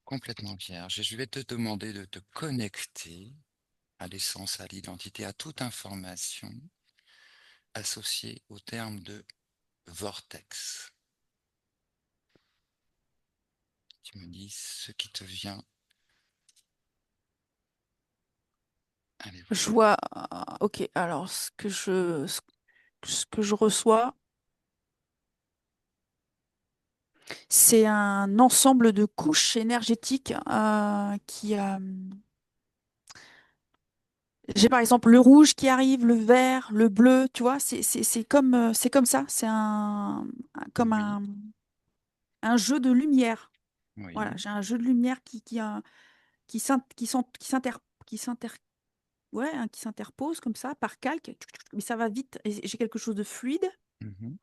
complètement vierge. Et je vais te demander de te connecter à l'essence, à l'identité, à toute information associée au terme de vortex. Tu me dis ce qui te vient. Allez Je voir. vois, ok, alors ce que je reçois, c'est un ensemble de couches énergétiques j'ai par exemple le rouge qui arrive, le vert, le bleu, tu vois, c'est comme ça, comme Oui, un jeu de lumière. Voilà, oui, j'ai un jeu de lumière qui s'inter, qui s'inter, ouais, hein, qui s'interpose comme ça par calque, mais ça va vite. Et j'ai quelque chose de fluide mhm,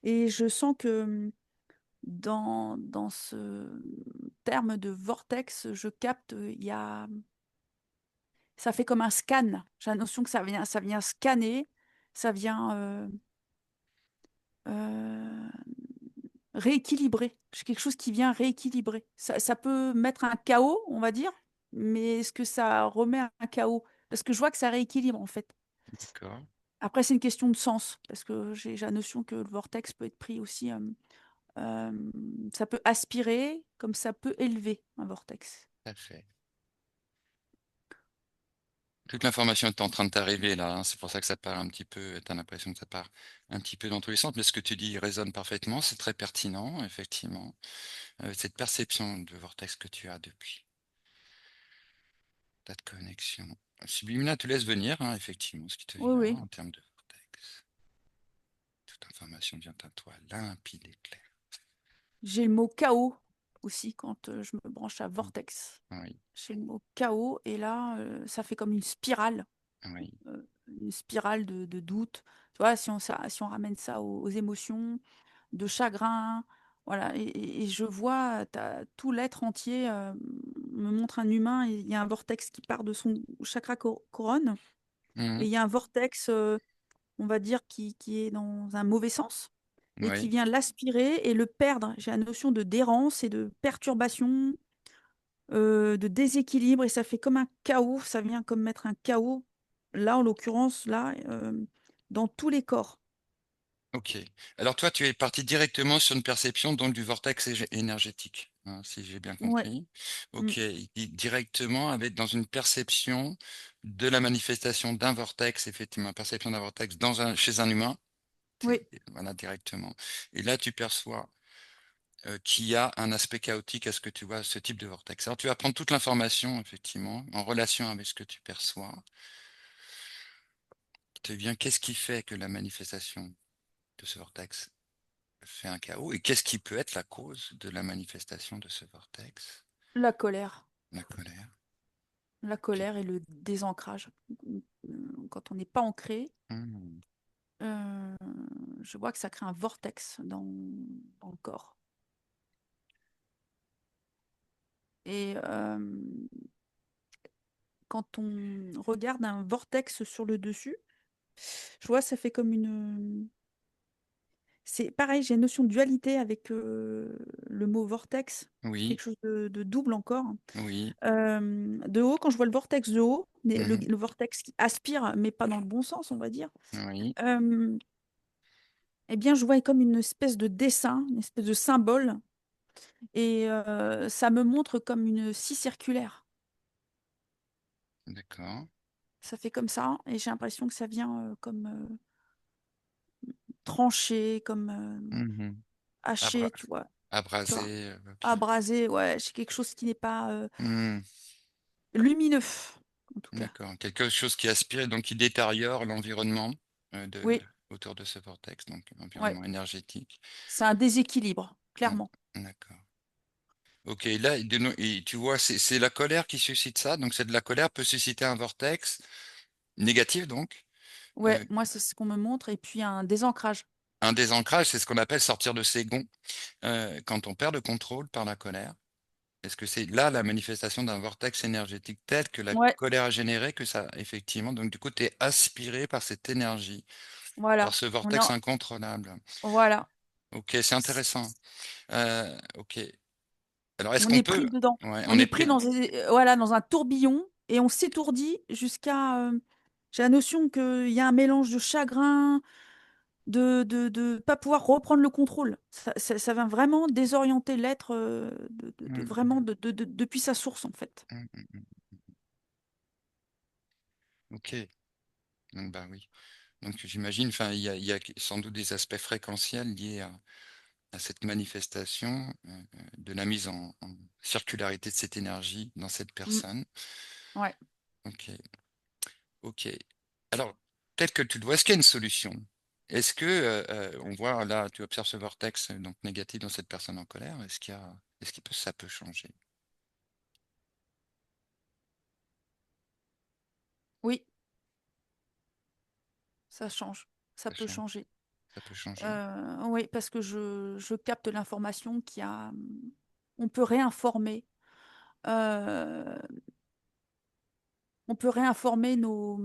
et je sens que dans ce terme de vortex, je capte, ça fait comme un scan. J'ai la notion que ça vient scanner, ça vient euh, rééquilibrer. C'est quelque chose qui vient rééquilibrer. Ça peut mettre un chaos, on va dire, mais est-ce que ça remet un chaos? Parce que je vois que ça rééquilibre en fait. d'accord, Après, c'est une question de sens, parce que j'ai la notion que le vortex peut être pris aussi. Euh, Ça peut aspirer comme ça peut élever un vortex. tout à fait. Toute l'information est en train de t'arriver là, hein. C'est pour ça que ça part un petit peu, tu as l'impression que ça part un petit peu dans tous les sens, mais ce que tu dis résonne parfaitement, c'est très pertinent, effectivement. Cette perception de vortex que tu as depuis ta connexion. Subliminal te laisse venir, hein, effectivement, ce qui te Oui, vient oui. en termes de vortex. Toute information vient à toi, limpide et claire. J'ai le mot chaos aussi quand je me branche à Mm. vortex. Oui, J'ai le mot chaos et là, ça fait comme oui. une spirale de doute. Tu vois, si on ramène ça aux émotions, de chagrin, voilà. Et je vois tout l'être entier me montre un humain. Et il y a un vortex qui part de son chakra couronne et Mhm. il y a un vortex, on va dire, qui est dans un mauvais sens et qui Oui, vient l'aspirer et le perdre. J'ai la notion de d'errance et de perturbation, de déséquilibre, et ça fait comme un chaos, ça vient comme mettre un chaos, là, en l'occurrence, là, dans tous les corps. ok. Alors toi, tu es parti directement sur une perception donc du vortex énergétique, hein, si j'ai bien Ouais. compris. Mm. Ok, directement avec dans une perception de la manifestation d'un vortex, effectivement, perception d'un vortex chez un humain. Oui, Voilà, directement. Et là, tu perçois qu'il y a un aspect chaotique à ce que tu vois, ce type de vortex. Alors, tu vas prendre toute l'information, effectivement, en relation avec ce que tu perçois. Qui te vient, qu'est-ce qui fait que la manifestation de ce vortex fait un chaos? Et qu'est-ce qui peut être la cause de la manifestation de ce vortex? la colère. La colère. La Ok. colère et le désancrage. Quand on n'est pas ancré, Hmm, euh, je vois que ça crée un vortex dans le corps. Et quand on regarde un vortex sur le dessus, je vois ça fait comme une... C'est pareil, j'ai une notion de dualité avec le mot vortex, oui, quelque chose de double encore. oui, De haut, quand je vois le vortex de haut, mhm, le vortex qui aspire, mais pas dans le bon sens, on va dire, oui. euh, eh bien, je vois comme une espèce de dessin, une espèce de symbole, et ça me montre comme une scie circulaire. D'accord. Ça fait comme ça, et j'ai l'impression que ça vient comme tranché, comme Mhm. haché, Abra- tu vois. Tu vois, Abrasé. Ok. abrasé, ouais, c'est quelque chose qui n'est pas Hmm, lumineux, en tout cas. d'accord. Quelque chose qui aspire, donc qui détériore l'environnement Oui, autour de ce vortex, donc ouais, l'environnement énergétique. c'est un déséquilibre, Hmm, clairement. d'accord. Ok, là, et tu vois, c'est la colère qui suscite ça. Donc, c'est de la colère peut susciter un vortex négatif, donc. Ouais, Euh, moi, c'est ce qu'on me montre, et puis un désancrage. un désancrage, c'est ce qu'on appelle sortir de ses gonds quand on perd le contrôle par la colère. Est-ce que c'est là la manifestation d'un vortex énergétique tel que la Ouais, colère a généré que ça, effectivement, donc du coup, tu es aspiré par cette énergie Alors Voilà, ce on est vortex incontrôlable. voilà, OK, c'est c intéressant. OK. Alors est-ce on qu'on est peut pris dedans. ouais, On on est est pris pris dans voilà, dans un tourbillon et on s'étourdit jusqu'à, j'ai la notion qu'il y a un mélange de chagrin, de pas pouvoir reprendre le contrôle. Ça va vraiment désorienter l'être, de mmh, vraiment depuis sa source, en fait. mmh, mmh, mmh. OK. Donc bah, oui. Donc j'imagine, enfin, il y a sans doute des aspects fréquentiels liés à cette manifestation, de la mise en circularité de cette énergie dans cette Mmh, personne. ouais. OK, OK. Alors, peut-être que tu dois est-ce qu'il y a une solution? Est-ce que, on voit là, tu observes ce vortex, donc négatif dans cette personne en colère. Est-ce qu'il peut ça peut changer? Oui, ça change, ça Ça peut change changer. ça peut changer? Oui, parce que je capte l'information on peut réinformer, heu, on peut réinformer nos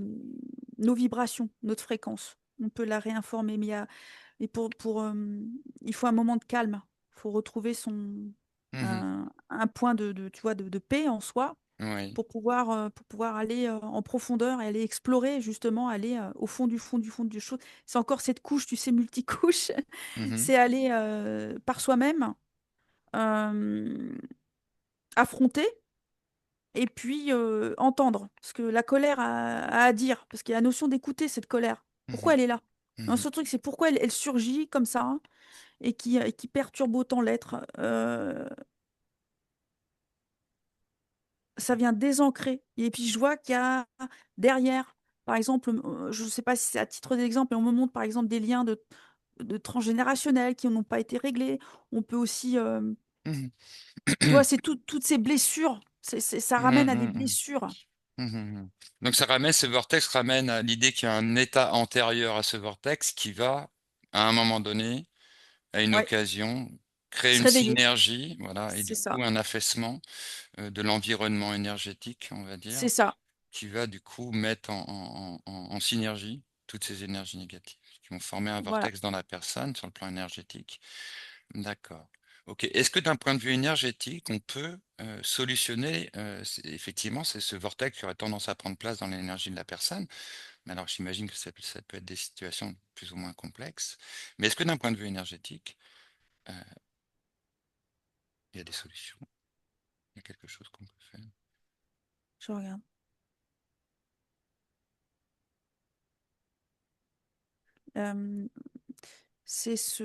vibrations, notre fréquence. On peut la réinformer, mais il faut un moment de calme. Il faut retrouver Mmh. un point tu vois, de paix en soi Oui. pour pouvoir aller, en profondeur et aller explorer justement, aller, au fond du fond du fond du chose. C'est encore cette couche, tu sais, multicouche. Mmh. C'est aller, par soi-même, hem, affronter et puis, entendre ce que la colère a à dire. Parce qu'il y a la notion d'écouter cette colère. Pourquoi Mmh. elle est là? Un Mmh. seul truc, c'est pourquoi elle surgit comme ça et qui perturbe autant l'être. Ça vient désancrer et puis je vois qu'il y a derrière, par exemple, je ne sais pas si c'est à titre d'exemple, mais on me montre par exemple des liens de transgénérationnels qui n'ont pas été réglés. On peut aussi, Mmh. tu vois, c'est toutes ces blessures, ça Mmh ramène à des mh, mmh. blessures. Mmh mh. Donc ça ramène ce vortex ramène à l'idée qu'il y a un état antérieur à ce vortex qui va, à un moment donné, à une Ouais, occasion, créer se une réveiller, synergie, voilà et c'est du ça, coup un affaissement, de l'environnement énergétique, on va dire, c'est ça, qui va du coup mettre en synergie toutes ces énergies négatives qui vont former un voilà. vortex dans la personne sur le plan énergétique. D'accord. OK. Est-ce que d'un point de vue énergétique, on peut, solutionner, effectivement, c'est ce vortex qui aurait tendance à prendre place dans l'énergie de la personne? Mais alors j'imagine que ça peut être des situations plus ou moins complexes. Mais est-ce que d'un point de vue énergétique, heu, il y a des solutions? Il y a quelque chose qu'on peut faire? Je regarde. Hem, c'est ce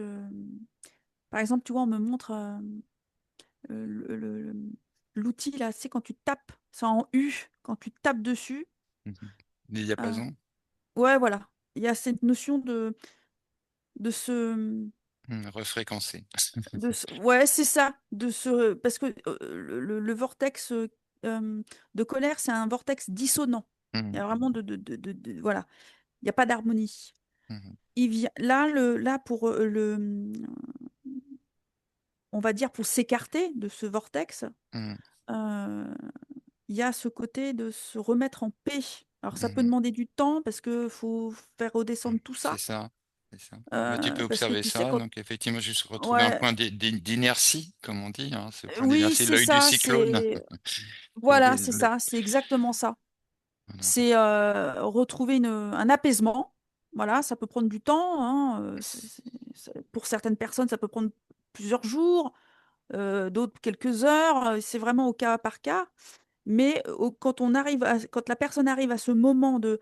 par exemple, tu vois, on me montre, le l'outil là, tu sais, quand tu tapes, c'est en U, quand tu tapes dessus, Mmh mh. Des heu diapasons? ouais, voilà. Il y a cette notion de se, Refréquencer. ouais, c'est ça, parce que, le vortex, de colère, c'est un vortex dissonant. Il y Mmh a mh. vraiment voilà, il y a pas d'harmonie. Mmh. Il vient là pour, on va dire pour s'écarter de ce vortex, Mmh. heu, il y a ce côté de se remettre en paix. Alors ça peut Mmh. demander du temps parce que faut faire redescendre tout C'est ça, ça, c'est ça. Bah, tu peux parce que observer tu sais ça, quand donc effectivement, juste retrouver un ouais, point d'inertie, comme on dit, hein, ce point oui, d'inertie, c'est l'œil du ça, cyclone. Et voilà, c'est ça, c'est exactement ça. voilà, C'est, retrouver un apaisement. Voilà, ça peut prendre du temps, hein, pour certaines personnes, ça peut prendre plusieurs jours, d'autres quelques heures, c'est vraiment au cas par cas. Mais quand la personne arrive à ce moment de: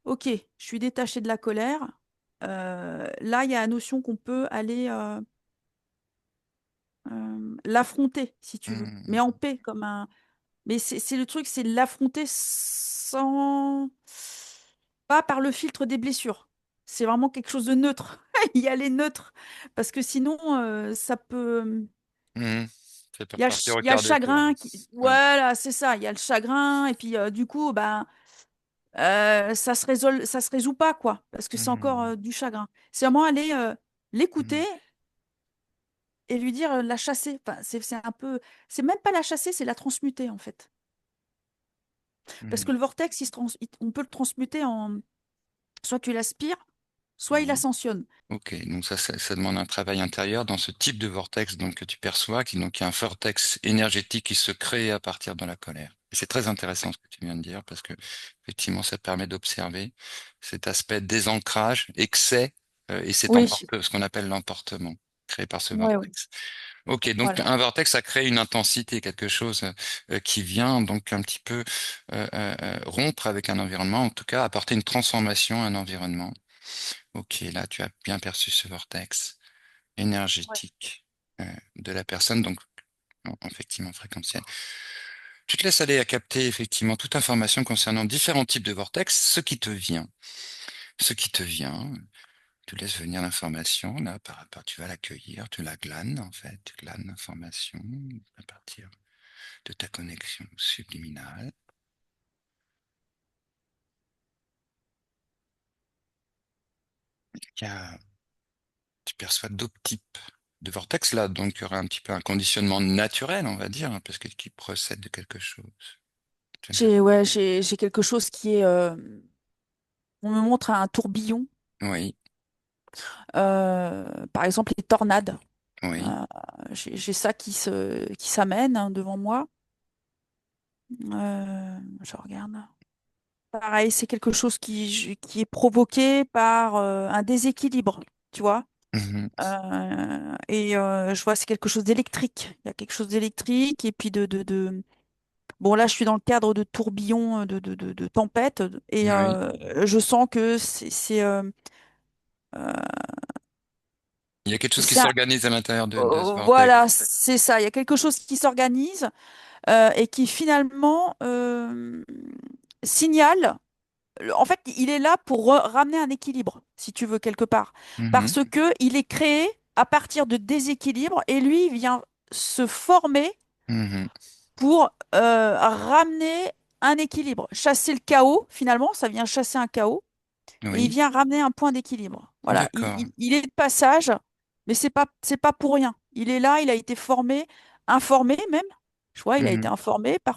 «OK, je suis détachée de la colère», là, il y a la notion qu'on peut aller, l'affronter si tu veux, mais en mmh paix mais c'est le truc, c'est l'affronter sans pas par le filtre des blessures. C'est vraiment quelque chose de neutre. Y aller neutre parce que sinon, ça peut, mmh. Ça peut il y a repartir au il y a le quart de tour. chagrin qui Ouais. voilà, c'est ça, il y a le chagrin et puis, du coup, ben, ça se résout pas, quoi, parce que c'est encore, Mmh. du chagrin. C'est vraiment aller, l'écouter Mmh. et lui dire, la chasser. Enfin, c'est un peu c'est même pas la chasser, c'est la transmuter, en fait. Parce Mmh. que le vortex, il se trans il on peut le transmuter en soit tu l'aspires, soit il Oui. ascensionne. Ok, donc ça demande un travail intérieur dans ce type de vortex donc, que tu perçois, donc il y a un vortex énergétique qui se crée à partir de la colère. Et c'est très intéressant ce que tu viens de dire parce que effectivement ça permet d'observer cet aspect désancrage, excès et Oui, ce qu'on appelle l'emportement créé par ce ouais, ouais, vortex. Ok, donc voilà. un vortex ça crée une intensité, quelque chose qui vient donc un petit peu rompre avec un environnement, en tout cas apporter une transformation à un environnement. Ok, là tu as bien perçu ce vortex Ouais. énergétique de la personne, donc effectivement fréquentiel. Tu te laisses aller à capter effectivement toute information concernant différents types de vortex, ce qui te vient, tu laisses venir l'information, là, par rapport, tu vas l'accueillir, tu la glanes en fait, tu glanes l'information à partir de ta connexion subliminale. Il y a- Tu perçois d'autres types de vortex là, donc il y aura un petit peu un conditionnement naturel, on va dire, hein, parce que qui procède de quelque chose. Ouais, j'ai quelque chose qui est, on me montre un tourbillon, Oui, par exemple les tornades. oui. Euh, j'ai ça qui s'amène hein, devant moi. Je regarde. Pareil, c'est quelque chose qui est provoqué par un déséquilibre, tu vois. Mhm. Je vois c'est quelque chose d'électrique. Il y a quelque chose d'électrique et puis Bon, là, je suis dans le cadre de tourbillons, de tempêtes et Oui. je sens que euh, Il y a quelque chose qui c'est un- s'organise à l'intérieur de ce voilà, vortex. c'est ça. Il y a quelque chose qui s'organise et qui finalement signale. En fait, il est là pour ramener un équilibre, si tu veux, quelque part. Mhm. Parce que il est créé à partir de déséquilibre et lui, il vient se former Mhm. pour ramener un équilibre. Chasser le chaos, finalement, ça vient chasser un chaos et il Oui. vient ramener un point d'équilibre. Voilà, D'accord. il est de passage, mais c'est pas pour rien. Il est là, il a été formé, informé même. Je vois, il a été Mhm. informé par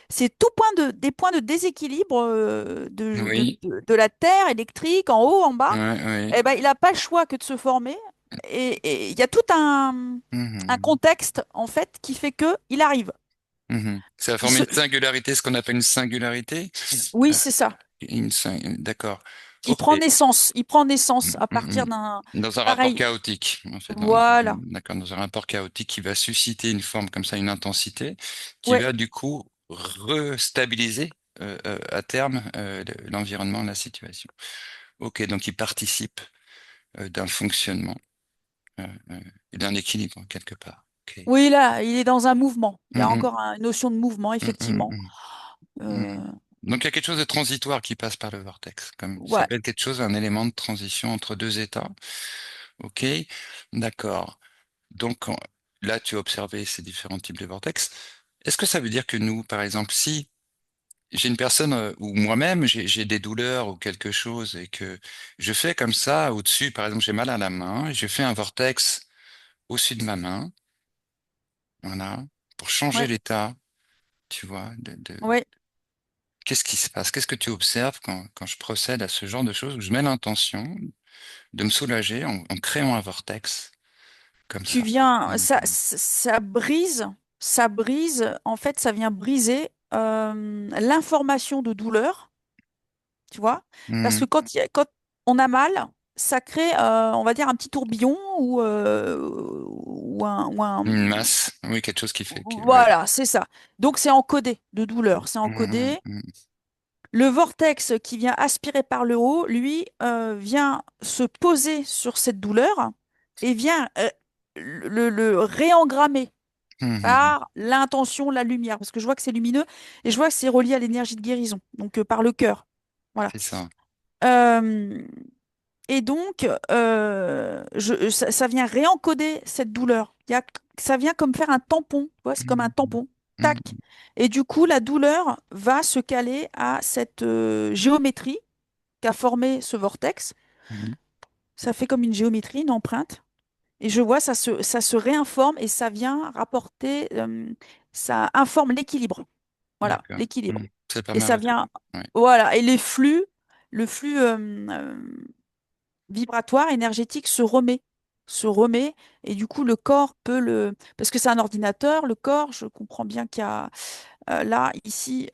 c'est tout point des points de déséquilibre Oui. de la Terre électrique, en haut, en bas. Ouais, oui. Eh ben, il n'a pas le choix que de se former. Et il y a tout un Mhm. contexte, en fait, qui fait que il arrive. Mhm. Ça a Il formé se... une singularité, ce qu'on appelle une singularité. Oui, Euh, c'est ça. D'accord. Il Ok. prend naissance. Il prend naissance à partir Mhm. d'un... Dans un rapport Pareil. chaotique, en fait, Voilà. d'accord, dans un rapport chaotique qui va susciter une forme comme ça, une intensité, qui Ouais. va du coup restabiliser à terme l'environnement, la situation. Ok, donc il participe d'un fonctionnement euh, euh, et d'un équilibre quelque part. Ok. Oui, là, il est dans un mouvement. Il y a Mhm, encore une notion de mouvement, mhm, mhm, effectivement. mhm, Euh, mhm. Donc il y a quelque chose de transitoire qui passe par le vortex, comme ça ouais. s'appelle quelque chose, un élément de transition entre deux états. Ok, d'accord. Donc là, tu as observé ces différents types de vortex. Est-ce que ça veut dire que nous, par exemple, si j'ai une personne ou moi-même, j'ai des douleurs ou quelque chose et que je fais comme ça au-dessus, par exemple, j'ai mal à la main, et je fais un vortex au-dessus de ma main, voilà, pour changer Ouais. l'état, tu vois, Ouais. qu'est-ce qui se passe? Qu'est-ce que tu observes quand je procède à ce genre de choses où je mets l'intention de me soulager en créant un vortex comme Tu ça? viens, ça brise, en fait, ça vient briser l'information de douleur, tu vois, parce que Mhm. quand on a mal, ça crée, on va dire, un petit tourbillon ou Une masse, oui, quelque chose qui fait que, ouais. voilà, c'est ça. Donc c'est encodé de douleur, c'est Mhm, encodé. mhm, Le vortex qui vient aspirer par le haut, lui, vient se poser sur cette douleur et vient le réengrammer mhm, par l'intention, la lumière, parce que je vois que c'est lumineux et je vois que c'est relié à l'énergie de guérison, donc par le cœur. Voilà. c'est ça. Euh, et donc, ça vient réencoder cette douleur. Ça vient comme faire un tampon, tu vois, c'est comme un Mhm, tampon. Tac. mhm, Et du coup, la douleur va se caler à cette géométrie qu'a formé ce vortex. mhm. Ça fait comme une géométrie, une empreinte. Et je vois, ça se réinforme et ça vient rapporter, ça informe l'équilibre. Voilà, D'accord. l'équilibre. Mhm. Ça Et permet ça vient, ouais. voilà. Et le flux vibratoire, énergétique se remet, et du coup le corps peut le, parce que c'est un ordinateur, le corps, je comprends bien qu'il y a là, ici,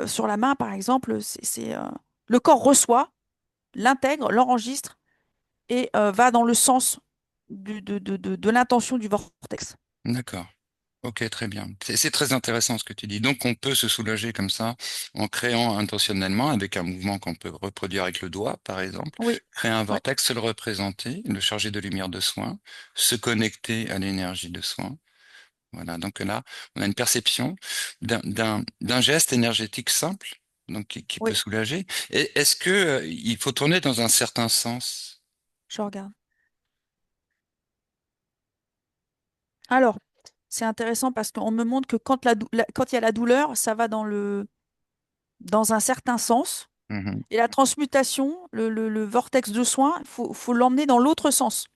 sur la main par exemple, le corps reçoit, l'intègre, l'enregistre et va dans le sens de l'intention du vortex. D'accord. Ok, très bien. C'est très intéressant ce que tu dis. Donc, on peut se soulager comme ça en créant intentionnellement avec un mouvement qu'on peut reproduire avec le doigt, par exemple, Oui, créer un ouais, vortex, se le représenter, le charger de lumière de soin, se connecter à l'énergie de soin. Voilà. Donc là, on a une perception d'un geste énergétique simple, donc qui peut oui, soulager. Et est-ce que, il faut tourner dans un certain sens? je regarde. Alors, c'est intéressant parce qu'on me montre que quand il y a la douleur, ça va dans un certain sens. Mhm. Et la transmutation, le vortex de soin, faut l'emmener dans l'autre sens.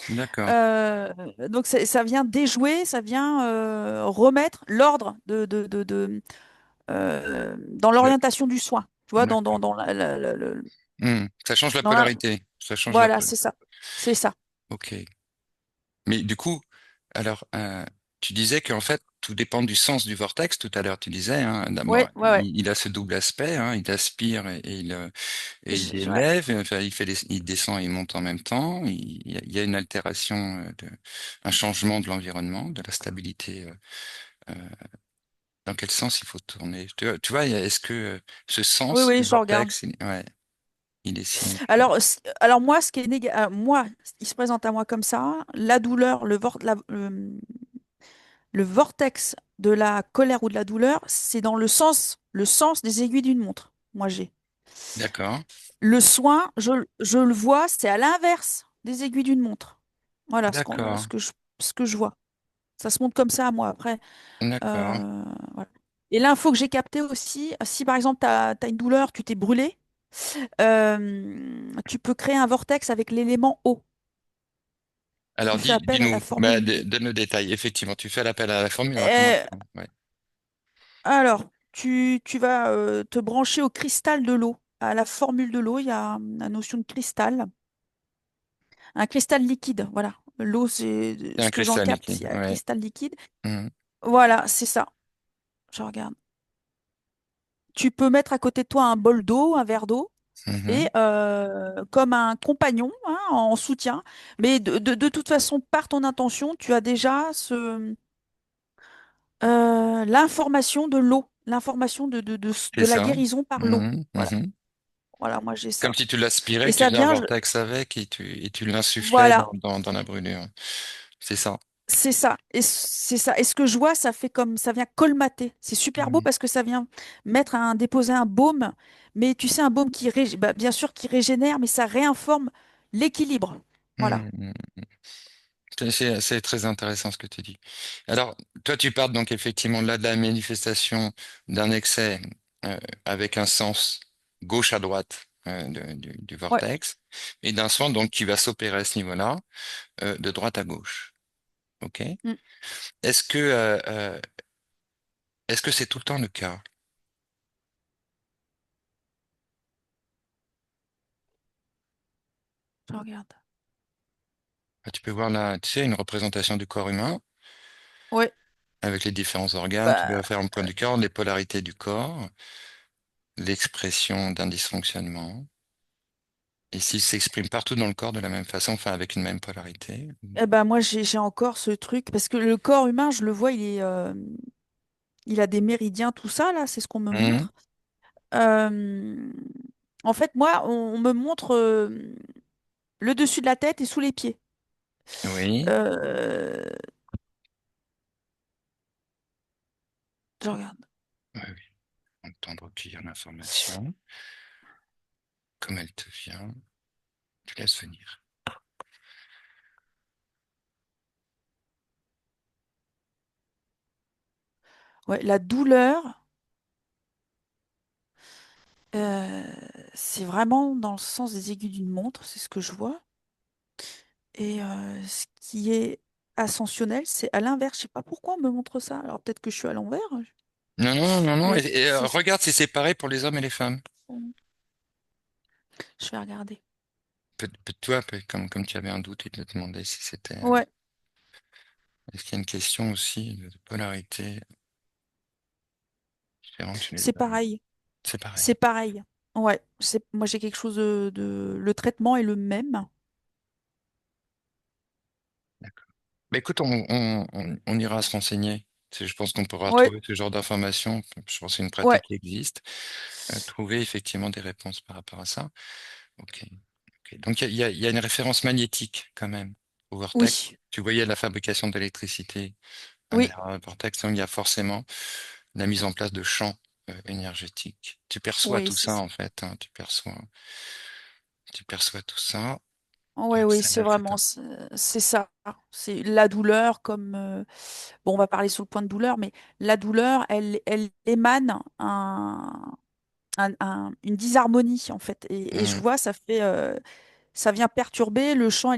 D'accord. Euh, donc ça vient déjouer, ça vient remettre l'ordre dans Le- l'orientation du soin. Tu vois, D'accord. dans Ça change la dans la- polarité. Ça change la voilà, polarité. c'est ça. C'est ça. Ok. Mais du coup, alors, tu disais qu'en fait, tout dépend du sens du vortex. Tout à l'heure, tu disais, hein, d'abord, Ouais, ouais, ouais. il a ce double aspect, hein, il aspire et il Ouais. élève, enfin, il descend et il monte en même temps. Il y a une altération, un changement de l'environnement, de la stabilité. Euh, dans quel sens il faut tourner? Tu vois, est-ce que ce Oui, sens oui, du je regarde. vortex, ouais, il est signifié? Alors moi, ce qui est moi, il se présente à moi comme ça, la douleur, le vortex de la colère ou de la douleur, c'est dans le sens des aiguilles d'une montre. Moi, j'ai. D'accord, Le soin, je le vois, c'est à l'inverse des aiguilles d'une montre. Voilà d'accord, ce que je vois. Ça se montre comme ça à moi. Après, d'accord. voilà. Et l'info que j'ai captée aussi, si par exemple tu as une douleur, tu t'es brûlé, tu peux créer un vortex avec l'élément eau. Alors, Tu fais appel à la dis-nous, bah, formule. donne le détail. Effectivement, tu fais l'appel à la formule. Alors, comment Euh, tu... Ouais. alors, tu vas te brancher au cristal de l'eau. À la formule de l'eau, il y a la notion de cristal. Un cristal liquide, voilà. L'eau, c'est C'est un ce que j'en cristal capte, liquide. c'est un Ouais. cristal liquide. Mhm. Voilà, c'est ça. Je regarde. Tu peux mettre à côté de toi un bol d'eau, un verre d'eau, et Mhm. comme un compagnon, hein, en soutien. Mais de toute façon, par ton intention, tu as déjà l'information de l'eau, l'information C'est de la ça. guérison par l'eau. Mhm. Voilà, Mhm. voilà, moi j'ai Comme ça. si tu l'aspirais, Et que tu ça faisais un vient, vortex avec et tu l'insufflais voilà, dans la brûlure. C'est ça. c'est ça. Et c'est ça. Et ce que je vois, ça fait comme, ça vient colmater. C'est super beau Mhm. parce que ça vient déposer un baume. Mais tu sais, un baume bah, bien sûr, qui régénère, mais ça réinforme l'équilibre. Voilà. Mhm. C'est très intéressant ce que tu dis. Alors, toi, tu parles donc effectivement là de la manifestation d'un excès avec un sens gauche à droite du Ouais. vortex et d'un soin donc qui va s'opérer à ce niveau-là de droite à gauche. OK? Mm. Est-ce que est-ce que c'est tout le temps le cas? Je regarde. Ah, tu peux voir là, tu sais, une représentation du corps humain Ouais. avec les différents organes. Tu Bah, vas faire un point du corps, les polarités du corps, l'expression d'un dysfonctionnement. Et s'il s'exprime partout dans le corps de la même façon, enfin avec une même polarité. eh ben, moi, j'ai encore ce truc. Parce que le corps humain, je le vois, il a des méridiens, tout ça, là, c'est ce qu'on me Mhm. montre. Euh, En fait, moi, on me montre le dessus de la tête et sous les pieds. Oui, Euh, je regarde. oui, oui. Entendre recueillir l'information comme elle te vient. Tu laisses venir. Ouais, la douleur, euh, c'est vraiment dans le sens des aiguilles d'une montre, c'est ce que je vois. Et ce qui est ascensionnel, c'est à l'inverse. Je sais pas pourquoi on me montre ça. Alors peut-être que je suis à l'envers, Non, non, non, non. mais Regarde si c'est pareil pour les hommes et les femmes. je vais regarder. Toi, comme tu avais un doute, il te demandait si c'était, Ouais, est-ce qu'il y a une question aussi de polarité différente chez les c'est hommes? pareil. C'est pareil. C'est pareil. Ouais, moi j'ai quelque chose le traitement est le même. D'accord. Mais écoute, on ira se renseigner. Je pense qu'on pourra Ouais, trouver ce genre d'informations. Je pense que c'est une ouais, pratique qui existe. Trouver effectivement des réponses par rapport à ça. Ok. Ok. Donc il y a une référence magnétique quand même au vortex. oui, Tu voyais la fabrication d'électricité oui, vers un vortex, donc il y a forcément la mise en place de champs énergétiques. Tu perçois oui, tout c'est ça ça. en fait, hein. Tu perçois tout ça. Ouais, oui, Ça c'est vient fait vraiment, c'est ça. C'est la douleur comme, bon, on va parler sur le point de douleur, mais la douleur, elle émane une disharmonie en fait. Et je Mm. vois, ça vient perturber le champ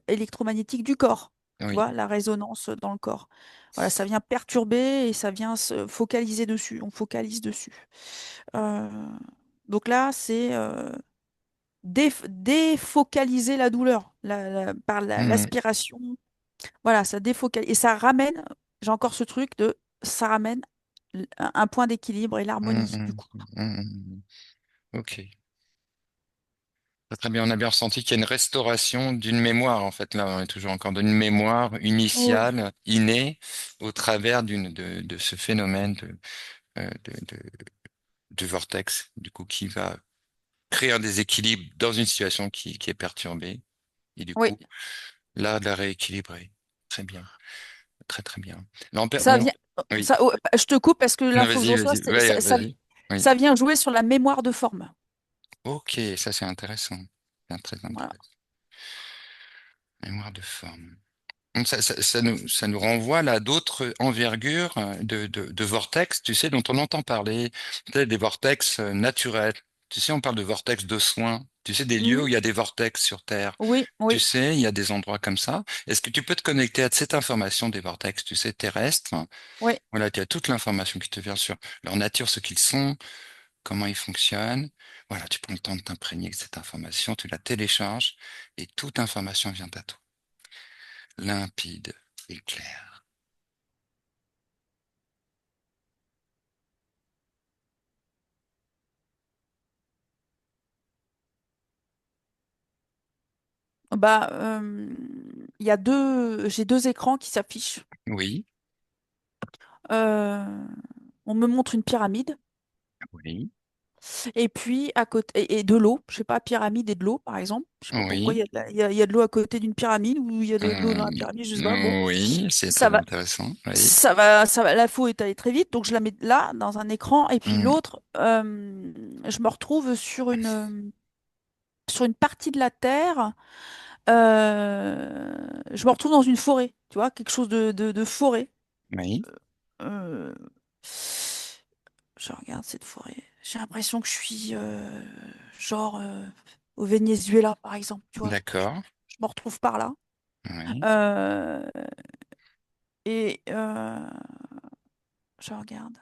électromagnétique du corps. Tu Oui. vois, la résonance dans le corps. Voilà, ça vient perturber et ça vient se focaliser dessus. On focalise dessus. Euh, donc là, c'est défocaliser la douleur par Mm, l'aspiration. Voilà, ça défocalise. Et ça ramène, j'ai encore ce truc ça ramène un point d'équilibre et mm, l'harmonie du mm, coup. mm. Ok. Très bien, on a bien ressenti qu'il y a une restauration d'une mémoire, en fait. Là, on est toujours encore dans une mémoire Oui, initiale, innée, au travers de ce phénomène de vortex, du coup, qui va créer un déséquilibre dans une situation qui est perturbée. Et du oui. coup, là, de la rééquilibrer. Très bien. Très, très bien. Là, Ça vient, oui. oh, je te coupe parce que Non, l'info que je vas-y, reçois, vas-y. Ouais, vas-y. Oui. ça vient jouer sur la mémoire de forme. Ok, ça, c'est intéressant. C'est très Voilà. intéressant. Mémoire de forme. Donc ça nous renvoie là à d'autres envergures de vortex, tu sais, dont on entend parler, peut-être des vortex naturels. Tu sais, on parle de vortex de soins. Tu sais, des lieux Mhm. où il y a des vortex sur Terre. Oui, Tu oui, sais, il y a des endroits comme ça. Est-ce que tu peux te connecter à cette information des vortex, tu sais, terrestres? oui. Voilà, tu as toute l'information qui te vient sur leur nature, ce qu'ils sont, comment ils fonctionnent. Voilà, tu prends le temps de t'imprégner de cette information, tu la télécharges et toute information vient à toi, limpide et claire. Bah, j'ai deux écrans qui s'affichent. Oui. Euh, on me montre une pyramide Oui, et puis à côté et de l'eau. Je sais pas, pyramide et de l'eau, par exemple. Je sais pas pourquoi il y oui, a il y a de l'eau à côté d'une pyramide ou il y a de l'eau dans la pyramide. Je sais pas. Bon, oui, c'est ça très va, intéressant. Oui. L'info est allée très vite, donc je la mets là dans un écran et puis Mm, l'autre, je me retrouve sur une partie de la Terre. Je me retrouve dans une forêt, tu vois, quelque chose de forêt. oui, Euh, je regarde cette forêt. J'ai l'impression que je suis genre au Venezuela, par exemple, tu vois. d'accord. Je me retrouve par là. Oui, Euh, et je regarde.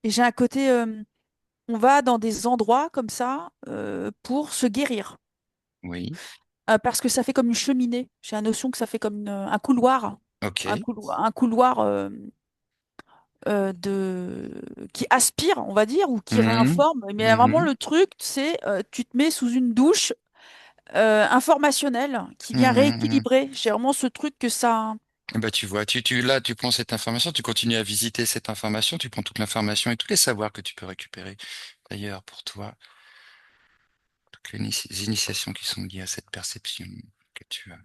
Et j'ai un côté, on va dans des endroits comme ça pour se guérir. oui, Parce que ça fait comme une cheminée. J'ai la notion que ça fait comme un couloir. ok. Un couloir qui aspire, on va dire, ou qui Mhm, réinforme. Mais vraiment, mhm, le truc, c'est tu te mets sous une douche informationnelle qui vient mhm, mhm. rééquilibrer. J'ai vraiment ce truc que ça. Eh ben, tu vois, là, tu prends cette information, tu continues à visiter cette information, tu prends toute l'information et tous les savoirs que tu peux récupérer. D'ailleurs, pour toi, toutes les initiations qui sont liées à cette perception que tu as.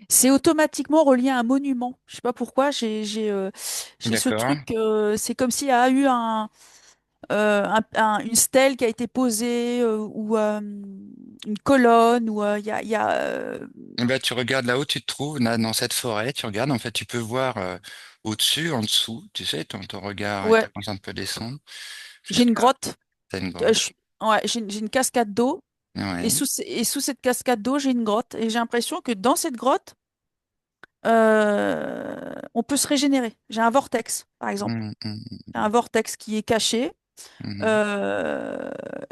C'est automatiquement relié à un monument. Je sais pas pourquoi, j'ai ce D'accord. truc. C'est comme s'il y a eu une stèle qui a été posée ou une colonne ou il y a Eh ben, tu regardes là-haut, tu te trouves là, dans cette forêt, tu regardes, en fait, tu peux voir au-dessus, en dessous, tu sais, ton regard est ouais, un peu descendre j'ai une jusqu'à grotte. t'as une Euh, grotte. je- ouais, j'ai une cascade d'eau Ouais. et sous cette cascade d'eau, j'ai une grotte et j'ai l'impression que dans cette grotte, on peut se régénérer. J'ai un vortex, par exemple. Mm, mm, Un vortex qui est caché. Mhm. Euh,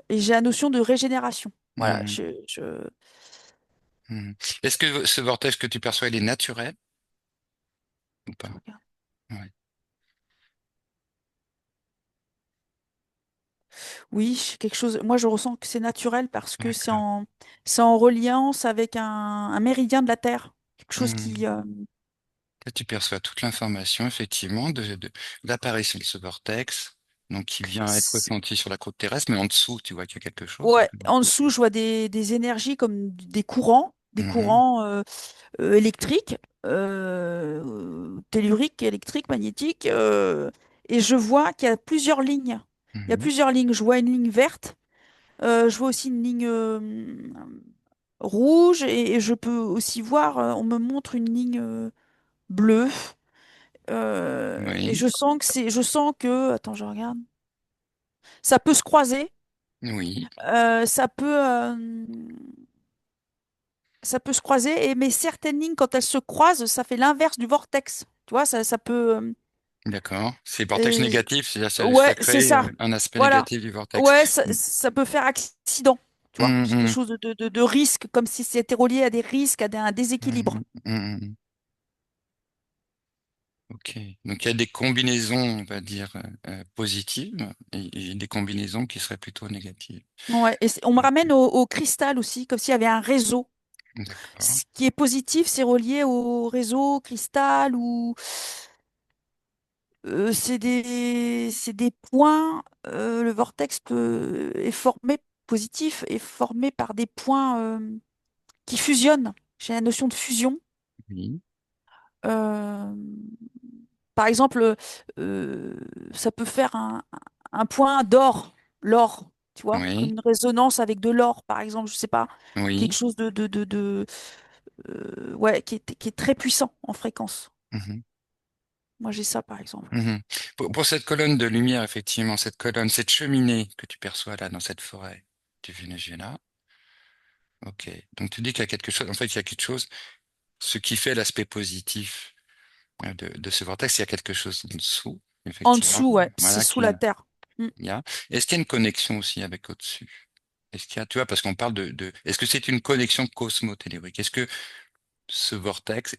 et j'ai la notion de régénération. Voilà, Mhm. Mhm. Est-ce que ce vortex que tu perçois, il est naturel ou je pas? regarde. Ouais. Oui, quelque chose. Moi, je ressens que c'est naturel parce que D'accord. c'est en reliance avec un méridien de la Terre. Quelque chose qui. Mhm. Là, tu perçois toute l'information, effectivement, de l'apparition de ce vortex, donc qui vient être c'est- ressenti sur la croûte terrestre, mais en dessous, tu vois qu'il y a quelque chose. Ouais, en dessous, je vois des énergies comme des Mhm. courants électriques, telluriques, électriques, magnétiques, et je vois qu'il y a plusieurs lignes. Il y a Mhm. plusieurs lignes. Je vois une ligne verte. Je vois aussi une ligne rouge et je peux aussi voir, on me montre une ligne bleue. Et Oui, attends, je regarde. Ça peut se croiser. oui, euh, ça peut, euh, Ça peut se croiser, mais certaines lignes, quand elles se croisent, ça fait l'inverse du vortex. Tu vois, ça peut. d'accord. C'est vortex Euh, négatif, c'est-à-dire ça ouais, c'est crée ça. un aspect Voilà. négatif du vortex. Ouais, ça peut faire accident. Tu vois, c'est quelque Mhm. chose de risque, comme si c'était relié à des risques, un déséquilibre. Mhm. Mhm. Ok. Donc il y a des combinaisons, on va dire, positives et des combinaisons qui seraient plutôt négatives. Ouais, et on me ramène au cristal aussi, comme s'il y avait un réseau. D'accord. Ce qui est positif, c'est relié au réseau cristal ou c'est des points. Le vortex est formé positif, est formé par des points qui fusionnent. J'ai la notion de fusion. Oui, Euh, Par exemple, euh, ça peut faire un point d'or, l'or, tu vois, comme oui, une résonance avec de l'or, par exemple, je sais pas, quelque oui. chose ouais, qui est très puissant en fréquence. Mhm. Moi, j'ai ça, par exemple. Mhm. Pour cette colonne de lumière, effectivement, cette colonne, cette cheminée que tu perçois là dans cette forêt du Venezuela, ok. Donc tu dis qu'il y a quelque chose, en fait, il y a quelque chose, ce qui fait l'aspect positif de ce vortex, il y a quelque chose en dessous, En effectivement. dessous, ouais, c'est Voilà, sous la Terre. Mm. il y a. Est-ce qu'il y a une connexion aussi avec au-dessus? Est-ce qu'il y a, tu vois, parce qu'on parle est-ce que c'est une connexion cosmotellurique? Est-ce que ce vortex,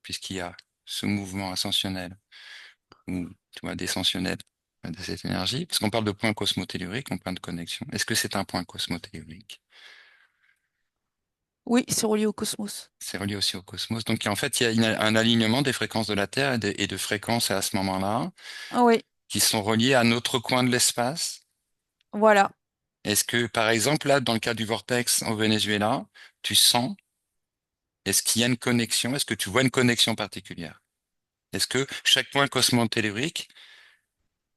puisqu'il y a ce mouvement ascensionnel, ou tu vois, descensionnel de cette énergie, parce qu'on parle de point cosmotellurique, on parle de connexion. Est-ce que c'est un point cosmotellurique? Oui, c'est relié au cosmos. C'est relié aussi au cosmos. Donc en fait, il y a un alignement des fréquences de la Terre et de fréquences à ce moment-là, Ah oui, qui sont reliées à notre coin de l'espace. voilà. Est-ce que, par exemple, là, dans le cas du vortex au Venezuela, tu sens, est-ce qu'il y a une connexion? Est-ce que tu vois une connexion particulière? Est-ce que chaque point cosmotellurique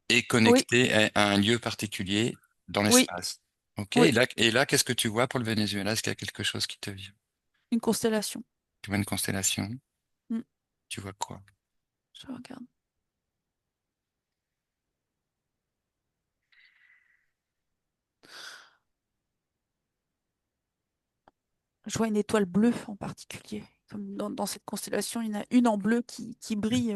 est Oui, connecté à un lieu particulier dans oui, l'espace? Ok, oui, et là, qu'est-ce que tu vois pour le Venezuela? Est-ce qu'il y a quelque chose qui te vient? une constellation. Tu vois une constellation? Mm. Tu vois quoi? Je regarde. Je vois une étoile bleue en particulier. Comme dans cette constellation, il y en a une en bleu qui brille.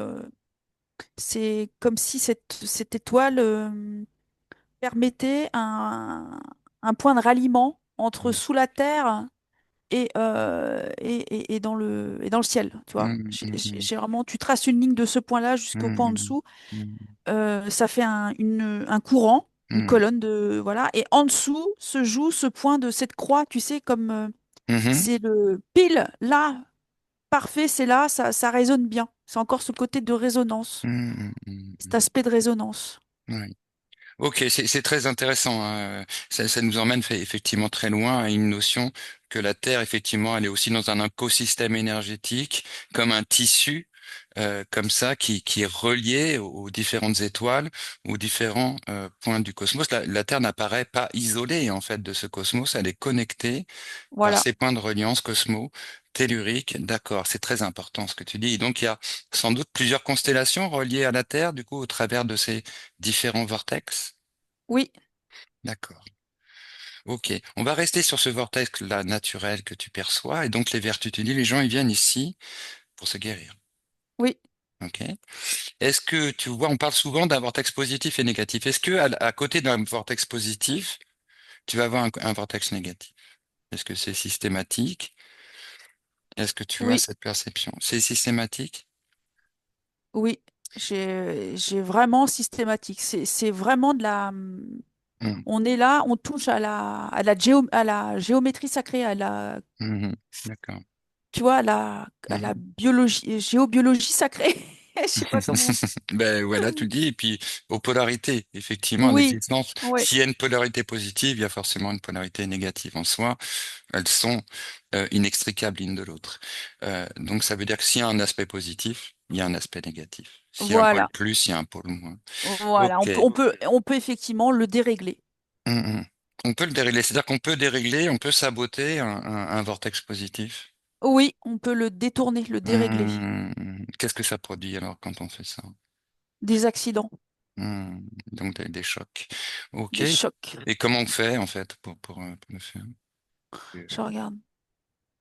C'est comme si cette étoile permettait un point de ralliement entre Mm, sous la Terre et dans le ciel. Tu vois, mm, mm, j'ai vraiment, tu traces une ligne de ce point-là jusqu'au point en mm, dessous. mm, Ça fait un courant, une mm, colonne de voilà. Et en dessous se joue ce point de cette croix. Tu sais, comme mhm, c'est le pile là. Parfait, c'est là, ça résonne bien. C'est encore ce côté de résonance, mm, cet aspect de résonance. oui. Ok, c'est très intéressant, hein. Ça nous emmène effectivement très loin à une notion que la Terre, effectivement, elle est aussi dans un écosystème énergétique, comme un tissu, comme ça, qui est relié aux différentes étoiles, aux différents points du cosmos. La Terre n'apparaît pas isolée, en fait, de ce cosmos. Elle est connectée par Voilà. ces points de reliance cosmo-telluriques. D'accord, c'est très important ce que tu dis. Et donc, il y a sans doute plusieurs constellations reliées à la Terre, du coup, au travers de ces différents vortex. Oui, D'accord. Ok. On va rester sur ce vortex-là naturel que tu perçois. Et donc, les vertus, tu dis, les gens, ils viennent ici pour se guérir. oui. OK. Est-ce que tu vois, on parle souvent d'un vortex positif et négatif. Est-ce que à côté d'un vortex positif, tu vas avoir un vortex négatif? Est-ce que c'est systématique? Est-ce que tu as Oui, cette perception? C'est systématique? oui. J'ai vraiment systématique. C'est vraiment de la. Hmm. On est là, on touche à la géométrie sacrée, à la, Mhm. D'accord. tu vois, à la Mhm. biologie, géobiologie sacrée. Je sais pas comment. Ben voilà, tu le dis. Et puis, aux polarités, effectivement, en Oui, existence, oui, s'il y a une polarité positive, il y a forcément une polarité négative en soi. Elles sont inextricables l'une de l'autre. Donc, ça veut dire que s'il y a un aspect positif, il y a un aspect négatif. S'il y a un pôle voilà. plus, il y a un pôle moins. Voilà, Ok. on peut effectivement le dérégler. Mhm. On peut le dérégler, c'est-à-dire qu'on peut dérégler, on peut saboter un vortex positif. Oui, on peut le détourner, le dérégler. Qu'est-ce que ça produit alors quand on fait ça? Des accidents, Donc des chocs. Ok. des chocs. Et comment on fait en fait pour le faire? Je regarde.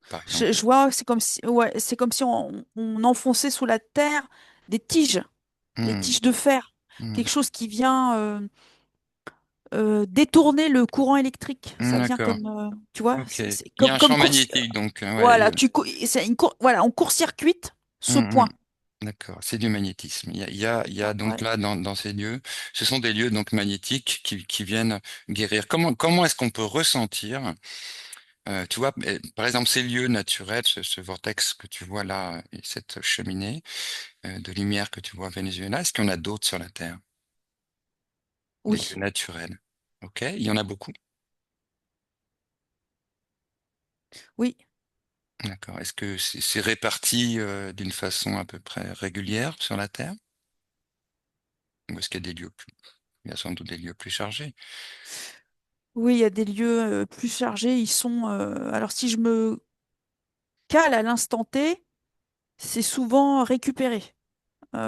Par exemple. Je vois, c'est comme si, ouais, c'est comme si on enfonçait sous la terre des Hmm, tiges de fer, hmm. quelque chose qui vient détourner le courant électrique. Ça vient D'accord. comme, tu vois, Ok. Il c'est y a un comme champ magnétique, donc voilà, ouais. c'est une voilà, on court-circuite ce Hmm, hmm. point. D'accord, c'est du magnétisme. Il y a donc Ouais. là dans ces lieux, ce sont des lieux donc magnétiques qui viennent guérir. Comment est-ce qu'on peut ressentir, tu vois, par exemple ces lieux naturels, ce vortex que tu vois là et cette cheminée de lumière que tu vois au Venezuela, est-ce qu'il y en a d'autres sur la Terre, des lieux Oui, naturels? Ok, il y en a beaucoup. oui, D'accord. Est-ce que c'est réparti d'une façon à peu près régulière sur la Terre? Ou est-ce qu'il y a des lieux plus, il y a sans doute des lieux plus chargés? oui, il y a des lieux plus chargés. Ils sont. Alors, si je me cale à l'instant T, c'est souvent récupéré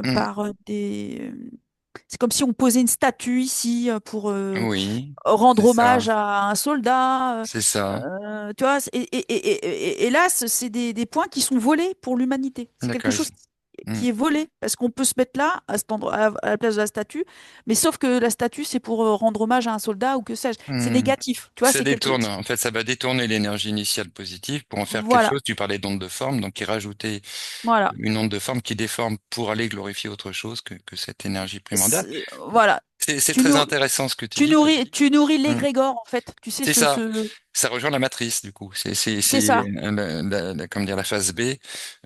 Hmm, par c'est comme si on posait une statue ici pour oui, c'est rendre ça. hommage à un soldat. C'est ça. Tu vois, et là, c'est des points qui sont volés pour l'humanité. C'est quelque D'accord. chose Hmm. qui est volé parce qu'on peut se mettre là, à cet endroit, à la place de la statue, mais sauf que la statue, c'est pour rendre hommage à un soldat ou que sais-je. C'est Hmm. négatif. Tu vois, Ça c'est quelque. détourne. En fait, ça va détourner l'énergie initiale positive pour en faire quelque Voilà, chose. Tu parlais d'onde de forme, donc y rajouter voilà. une onde de forme qui déforme pour aller glorifier autre chose que cette énergie primordiale. Voilà. C'est Tu, très nou- intéressant ce que tu dis. tu nourris Hmm. l'égrégore, en fait. Tu sais, C'est ça. Ça rejoint la matrice, du coup. c'est ça. Comment dire, la phase B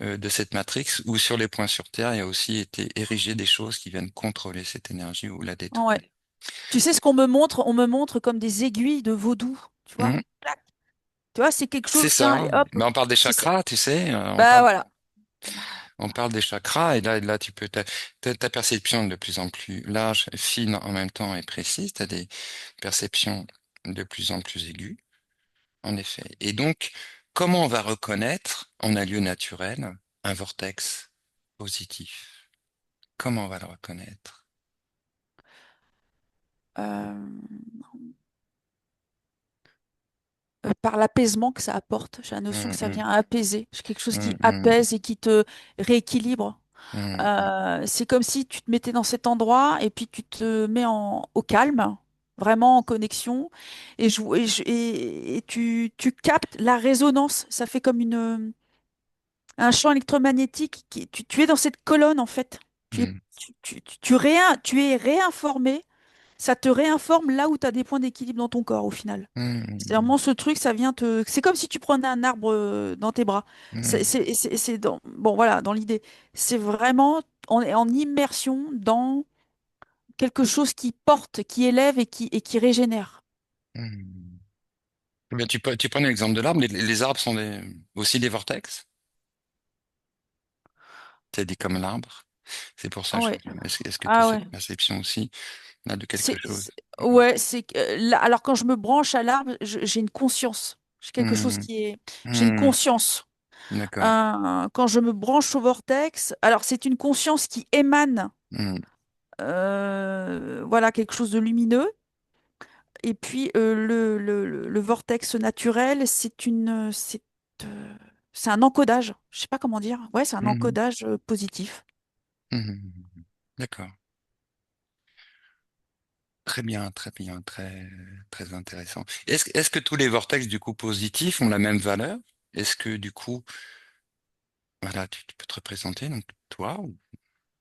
de cette matrix où sur les points sur Terre, il y a aussi été érigé des choses qui viennent contrôler cette énergie ou la Ouais. détourner. Tu sais ce qu'on me montre? On me montre comme des aiguilles de vaudou. Tu vois? Hmm. Clac. Tu vois, c'est quelque C'est chose, tiens, et ça. hop. Ben, on parle des C'est ça. chakras, tu sais. Bah voilà. On parle des chakras et là tu peux ta perception de plus en plus large, fine en même temps et précise. Tu as des perceptions de plus en plus aiguës, en effet. Et donc, comment on va reconnaître en un lieu naturel un vortex positif? Comment on va le reconnaître? Euh, par l'apaisement que ça apporte. J'ai la notion que Hum, ça hum, vient apaiser. C'est quelque chose qui hum, hum, apaise et qui te rééquilibre. hum, C'est comme si tu te mettais dans cet endroit et puis tu te mets au calme, vraiment en connexion, et tu captes la résonance. Ça fait comme un champ électromagnétique. Tu es dans cette colonne, en fait. hum, Tu es réinformé. Ça te réinforme là où tu as des points d'équilibre dans ton corps, au final. C'est hum, vraiment ce truc, ça vient te. C'est comme si tu prenais un arbre dans tes bras. hum, C'est dans. Bon, voilà, dans l'idée. C'est vraiment. On est en immersion dans quelque chose qui porte, qui élève et qui régénère. hum. Eh bien, tu prends l'exemple de l'arbre. Les arbres sont aussi des vortex. T'as dit comme l'arbre. C'est pour ça, Ah ouais. est-ce que tu as Ah cette ouais. perception aussi là, de quelque C'est, chose? ouais, c'est là, alors quand je me branche à l'arbre, j'ai une conscience. J'ai quelque chose Hmm, qui est. J'ai une hmm, conscience. d'accord. Quand je me branche au vortex, alors c'est une conscience qui émane, Hmm, voilà, quelque chose de lumineux. Et puis le vortex naturel, euh, c'est un encodage. Je sais pas comment dire. Ouais, c'est un hmm, encodage positif. Mhm. D'accord. Très bien, très intéressant. Est-ce que tous les vortex du coup positifs ont la même valeur? Est-ce que du coup, voilà, tu peux te représenter, donc toi ou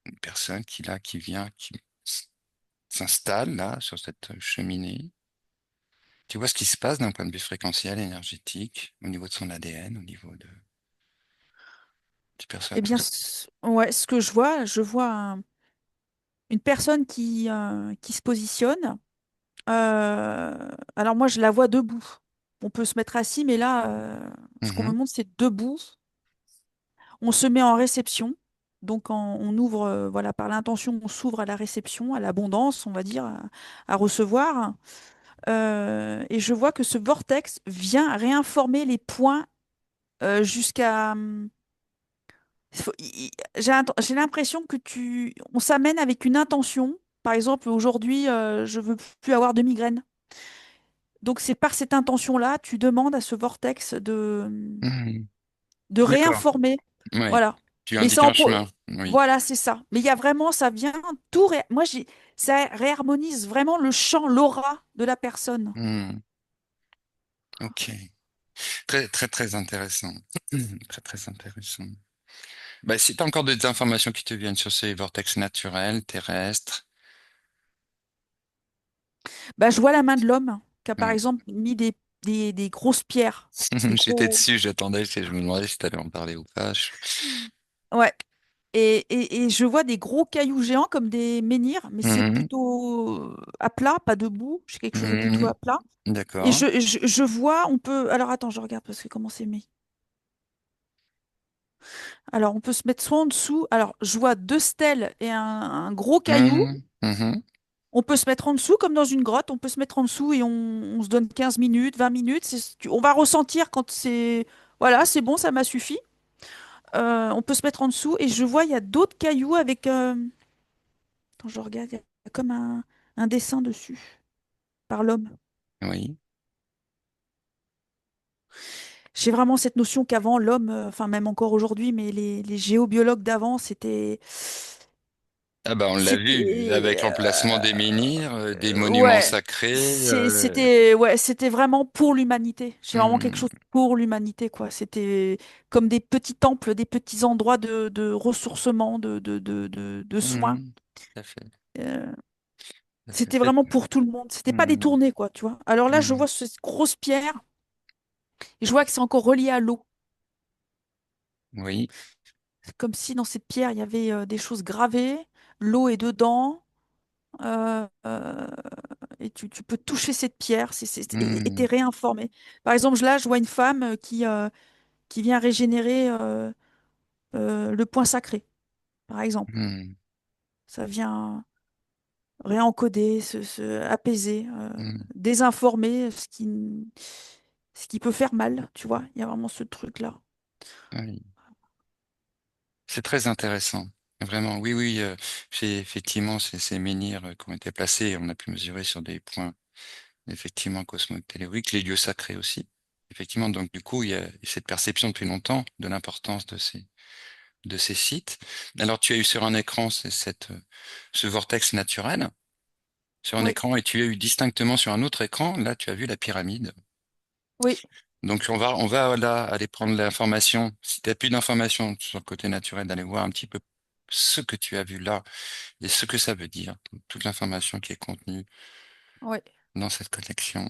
une personne qui là, qui vient, qui s'installe là sur cette cheminée. Tu vois ce qui se passe d'un point de vue fréquentiel, énergétique, au niveau de son ADN, au niveau de... Tu perçois Eh tout bien, ça? ouais, ce que je vois une personne qui se positionne. Alors moi, je la vois debout. On peut se mettre assis, mais là, ce qu'on me Mhm, montre, c'est debout. On se met en réception. Donc, on ouvre, voilà, par l'intention, on s'ouvre à la réception, à l'abondance, on va dire, à recevoir. Et je vois que ce vortex vient réinformer les points jusqu'à. J'ai l'impression que on s'amène avec une intention. Par exemple, aujourd'hui, je veux plus avoir de migraine. Donc c'est par cette intention-là, tu demandes à ce vortex mhm. de D'accord. réinformer. Oui. Voilà. Tu Mais indiques ça un chemin. Oui. voilà, c'est ça. Mais il y a vraiment, ça vient moi ça réharmonise vraiment le chant, l'aura de la personne. Hmm, ok. Très intéressant. Très intéressant. Bah, si tu as encore des informations qui te viennent sur ces vortex naturels, terrestres, Bah, je vois la main de l'homme qui a par oui. exemple mis des grosses pierres, des J'étais gros. dessus, j'attendais, je me demandais si tu allais en parler ou pas. Ouais. Et je vois des gros cailloux géants comme des menhirs, mais c'est Mhm, plutôt à plat, pas debout. J'ai quelque chose de plutôt mhm. à plat. Et D'accord. je vois, on peut. Alors attends, je regarde parce que comment c'est mis. Alors on peut se mettre soit en dessous. Alors je vois deux stèles et un gros caillou. Mhm, mhm, On peut se mettre en dessous comme dans une grotte. On peut se mettre en dessous et on se donne 15 minutes, 20 minutes. On va ressentir quand c'est. Voilà, c'est bon, ça m'a suffi. On peut se mettre en dessous et je vois, il y a d'autres cailloux avec. Attends, je regarde, il y a comme un dessin dessus par l'homme. oui. J'ai vraiment cette notion qu'avant, l'homme, enfin même encore aujourd'hui, mais les géobiologues d'avant, Ah bah on l'a vu c'était, avec l'emplacement des menhirs, des monuments ouais, sacrés. c'était vraiment pour l'humanité. C'est vraiment quelque Hmm, chose pour l'humanité, quoi. C'était comme des petits temples, des petits endroits de ressourcement, de soins. hmm, tout à fait. Euh, Tout à fait. C'était vraiment pour tout le monde. C'était pas Hmm, détourné, quoi, tu vois. Alors là, je hmm, vois cette grosse pierre et je vois que c'est encore relié à l'eau. oui. C'est comme si dans cette pierre, il y avait des choses gravées, l'eau est dedans, euh, euh, et tu peux toucher cette pierre, et Hmm, t'es réinformé. Par exemple, là, je vois une femme qui vient régénérer le point sacré, par exemple. hmm, Ça vient réencoder, apaiser, hmm, désinformer ce qui peut faire mal, tu vois. Il y a vraiment ce truc-là. oui. C'est très intéressant. Vraiment, oui, oui. J'ai effectivement ces menhirs qui ont été placés. On a pu mesurer sur des points effectivement cosmotelluriques, les lieux sacrés aussi. Effectivement, donc du coup, il y a cette perception depuis longtemps de l'importance de ces sites. Alors, tu as eu sur un écran ce vortex naturel sur un Oui, écran et tu as eu distinctement sur un autre écran, là, tu as vu la pyramide. oui, Donc, on va là aller prendre l'information. Si tu n'as plus d'informations sur le côté naturel, d'aller voir un petit peu ce que tu as vu là et ce que ça veut dire, toute l'information qui est contenue oui. dans cette connexion.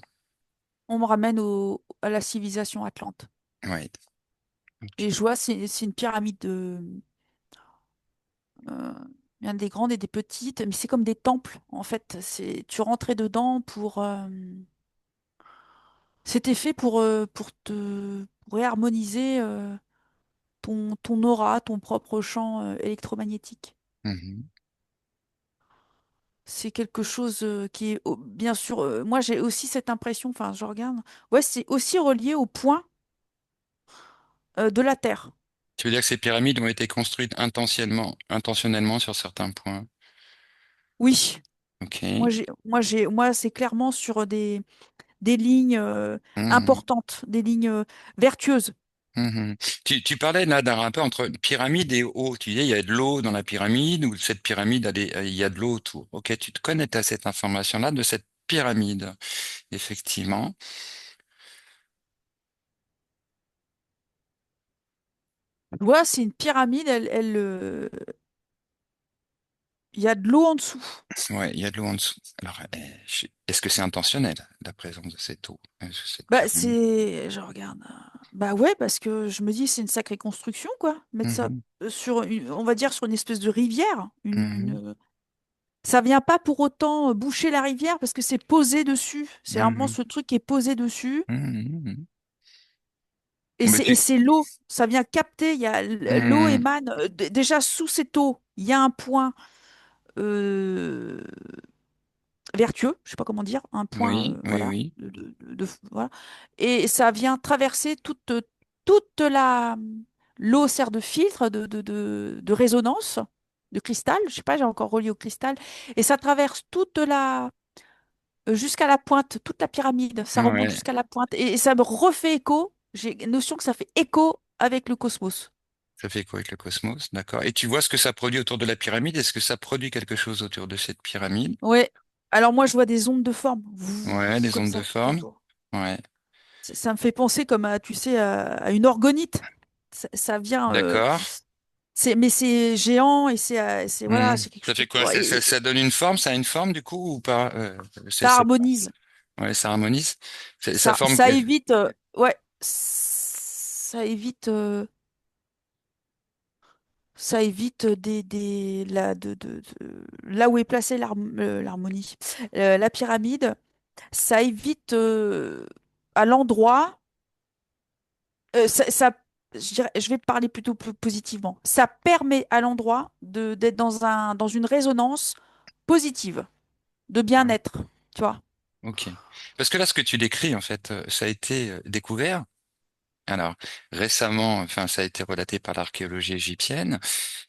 On me ramène à la civilisation atlante. Oui, ok. Et je vois, c'est une pyramide euh, il y en a des grandes et des petites, mais c'est comme des temples, en fait. Tu rentrais dedans pour. C'était fait pour réharmoniser ton aura, ton propre champ électromagnétique. Mhm. C'est quelque chose qui est, bien sûr, moi j'ai aussi cette impression, enfin je regarde, ouais, c'est aussi relié au point de la Terre. Tu veux dire que ces pyramides ont été construites intentionnellement sur certains points. Oui, Ok. moi c'est clairement sur des lignes Mhm. importantes, des lignes vertueuses. Mhm. Tu parlais là d'un rapport entre pyramide et eau. Tu disais, il y a de l'eau dans la pyramide ou cette pyramide, il y a de l'eau autour. Ok, tu te connais à cette information-là de cette pyramide, effectivement. Tu vois, c'est une pyramide, il y a de l'eau en dessous. Ouais, il y a de l'eau en dessous. Alors, est-ce que c'est intentionnel, la présence de cette eau, cette Bah, pyramide? je regarde. Bah ouais, parce que je me dis, c'est une sacrée construction, quoi. Mettre ça Mhm. on va dire, sur une espèce de rivière. Mhm. Ça vient pas pour autant boucher la rivière parce que c'est posé dessus. C'est vraiment Mhm. ce truc qui est posé dessus. Mhm. Et Mais tu... c'est l'eau. Ça vient capter. L'eau Mhm. émane. Déjà, sous cette eau, il y a un point euh, vertueux. Je sais pas comment dire. Un point, Oui, oui, voilà. oui. Voilà. Et ça vient traverser toute l'eau sert de filtre, de résonance, de cristal. Je sais pas, j'ai encore relié au cristal. Et ça traverse jusqu'à la pointe, toute la pyramide. Ça remonte Ouais, jusqu'à la pointe. Et ça me refait écho. J'ai notion que ça fait écho avec le cosmos. ça fait quoi avec le cosmos, d'accord. Et tu vois ce que ça produit autour de la pyramide? Est-ce que ça produit quelque chose autour de cette pyramide? Ouais. Alors moi, je vois des ondes de forme. Ouais, Vouh, des comme ondes de ça, tout forme. autour. Ouais, Ça me fait penser comme à, tu sais, à une organite. Ça vient. d'accord. Mais c'est géant et voilà, Hmm. c'est quelque Ça chose fait de. quoi? Ouais, Ça donne une forme? Ça a une forme du coup ou pas? ça harmonise. Ouais, ça harmonise. Ça forme. Ça évite. Ouais, ça évite. Ça évite là où est placée l'harmonie. La pyramide, ça évite à l'endroit. Je vais parler plutôt positivement. Ça permet à l'endroit d'être dans une résonance positive, de Ouais, bien-être. Tu vois? ok. Parce que là, ce que tu décris, en fait, ça a été découvert. Alors, récemment, enfin, ça a été relaté par l'archéologie égyptienne.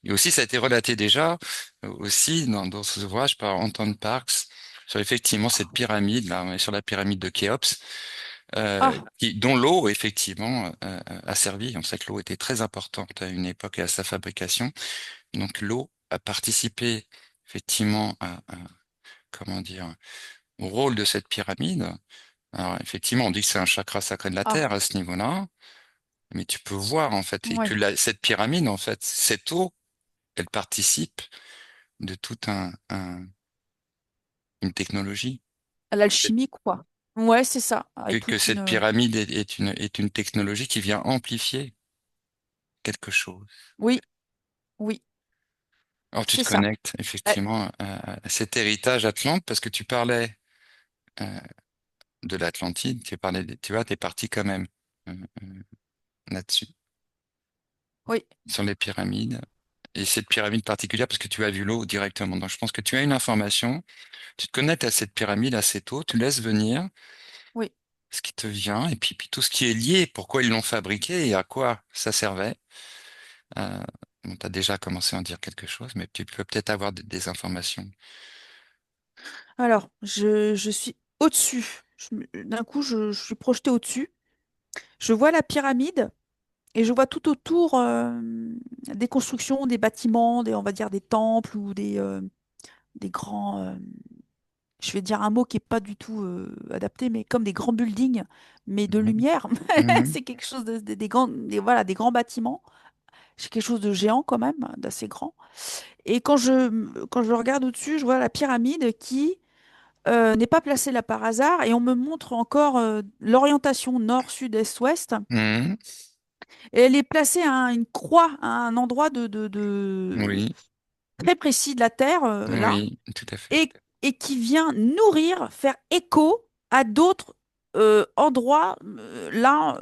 Et aussi, ça a été relaté déjà, aussi dans d'autres ouvrages par Anton Parks, sur effectivement cette pyramide, là, on est sur la pyramide de Khéops, Ah, dont l'eau, effectivement, a servi. On sait que l'eau était très importante à une époque et à sa fabrication. Donc, l'eau a participé, effectivement, comment dire, au rôle de cette pyramide. Alors, effectivement, on dit que c'est un chakra sacré de la ah, Terre à ce niveau-là, mais tu peux voir, en fait, et que ouais. cette pyramide, en fait, cette eau, elle participe de toute une technologie. L'alchimie, quoi. Ouais, c'est ça. Avec Que toute cette une. pyramide est une technologie qui vient amplifier quelque chose. Oui, oui, Alors tu c'est te ça. connectes Euh, effectivement à cet héritage Atlante parce que tu parlais euh, de l'Atlantide, tu parlais, tu vois, t'es parti quand même euh, euh, là-dessus, oui, sur les pyramides. Et cette pyramide particulière parce que tu as vu l'eau directement. Donc je pense que tu as une information, tu te connectes à cette pyramide, à cette eau, tu laisses venir oui. ce qui te vient et puis tout ce qui est lié, pourquoi ils l'ont fabriqué et à quoi ça servait. Euh, bon, tu as déjà commencé à en dire quelque chose, mais tu peux peut-être avoir des informations. Alors, je suis au-dessus. D'un coup, je suis projetée au-dessus. Je vois la pyramide et je vois tout autour des constructions, des bâtiments, on va dire des temples ou des grands. Je vais dire un mot qui est pas du tout adapté, mais comme des grands buildings, mais de Mhm. lumière. Mhm. C'est quelque chose voilà, des grands bâtiments. C'est quelque chose de géant quand même, d'assez grand. Et quand je regarde au-dessus, je vois la pyramide qui n'est pas placée là par hasard. Et on me montre encore l'orientation nord, sud, est, ouest. Mhm. Et elle est placée à une croix, à un endroit Oui, très précis de la Terre, là, oui, tout à fait. et qui vient nourrir, faire écho à d'autres endroits, là,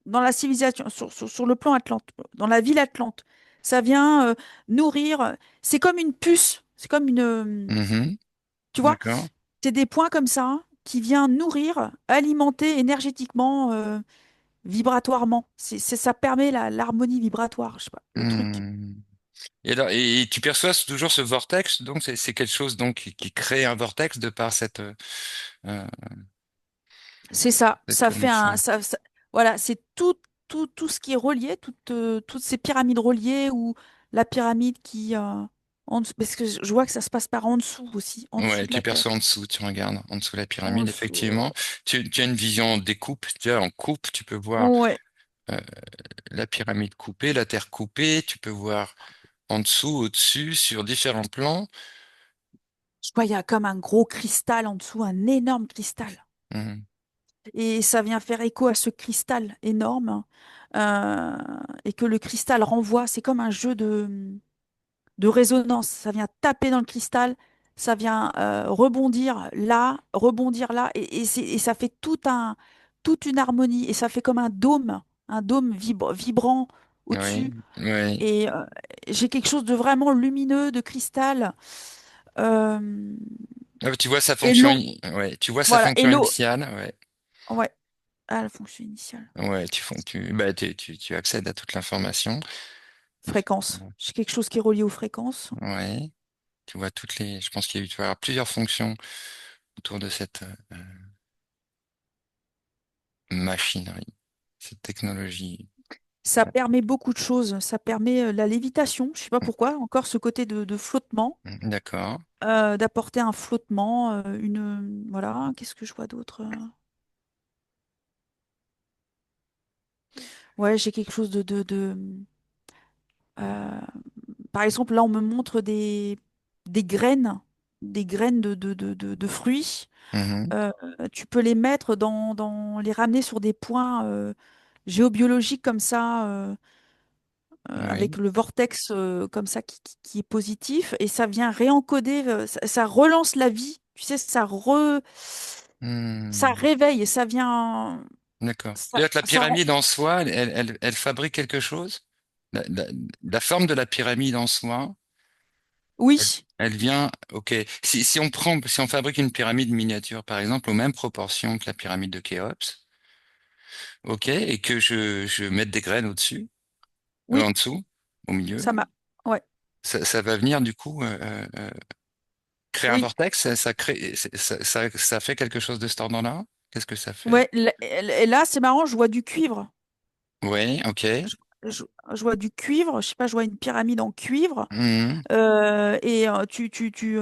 dans la civilisation, sur le plan Atlante, dans la ville Atlante. Ça vient nourrir, c'est comme une puce, c'est comme Mhm. tu vois, D'accord. c'est des points comme ça hein, qui vient nourrir, alimenter énergétiquement, vibratoirement. Ça permet l'harmonie vibratoire, je sais pas, le truc. Mhm. Et, alors, et tu perçois toujours ce vortex, donc c'est quelque chose donc qui crée un vortex de par euh, C'est ça, cette ça fait connexion. voilà, c'est tout. tout ce qui est relié, toutes ces pyramides reliées ou la pyramide parce que je vois que ça se passe par en dessous aussi, en dessous Ouais, de tu la terre. perçois en dessous, tu regardes en dessous de la En pyramide, dessous. effectivement. Tu as une vision en découpe, déjà en coupe, tu peux voir Ouais. euh, la pyramide coupée, la terre coupée, tu peux voir en dessous, au-dessus, sur différents plans. Je vois, il y a comme un gros cristal en dessous, un énorme cristal. Mhm. Et ça vient faire écho à ce cristal énorme. euh, et que le cristal renvoie, c'est comme un jeu de résonance. Ça vient taper dans le cristal, ça vient rebondir là, et ça fait toute une harmonie, et ça fait comme un dôme vibrant au-dessus. Oui, oui. Et j'ai quelque chose de vraiment lumineux, de cristal. Euh, Ah, tu vois sa et fonction, l'eau, ouais, tu vois sa voilà, et fonction l'eau, initiale, ouais. ouais, à la fonction initiale. Ouais, bah, tu accèdes à toute l'information. Fréquence. J'ai quelque chose qui est relié aux fréquences. Ouais, tu vois je pense qu'il y a eu, tu vas avoir plusieurs fonctions autour de cette machinerie, cette technologie. Ça permet beaucoup de choses. Ça permet la lévitation. Je sais pas pourquoi. Encore ce côté de flottement, D'accord. d'apporter un flottement, voilà. Qu'est-ce que je vois d'autre? Ouais, j'ai quelque chose euh, par exemple, là, on me montre des graines de fruits. Mhm. Euh, Tu peux les mettre les ramener sur des points géobiologiques comme ça. Avec Oui. le vortex comme ça qui est positif, et ça vient réencoder, ça relance la vie, tu sais, ça Hmm. réveille, et ça vient, D'accord. ça, C'est-à-dire que la ça rend- pyramide en soi, elle fabrique quelque chose? La forme de la pyramide en soi, oui, elle vient, ok. Si on fabrique une pyramide miniature, par exemple, aux mêmes proportions que la pyramide de Khéops, ok, et que je mette des graines au-dessus, oui, en dessous, au milieu, ça m'a, ouais, ça va venir du coup créer un oui, vortex, ça crée, ça fait quelque chose de cet ordre-là? Qu'est-ce que ça fait? ouais, et là, c'est marrant, je vois du cuivre, Oui, ok. je, je- je vois du cuivre, je sais pas, je vois une pyramide en cuivre. Mhm. Et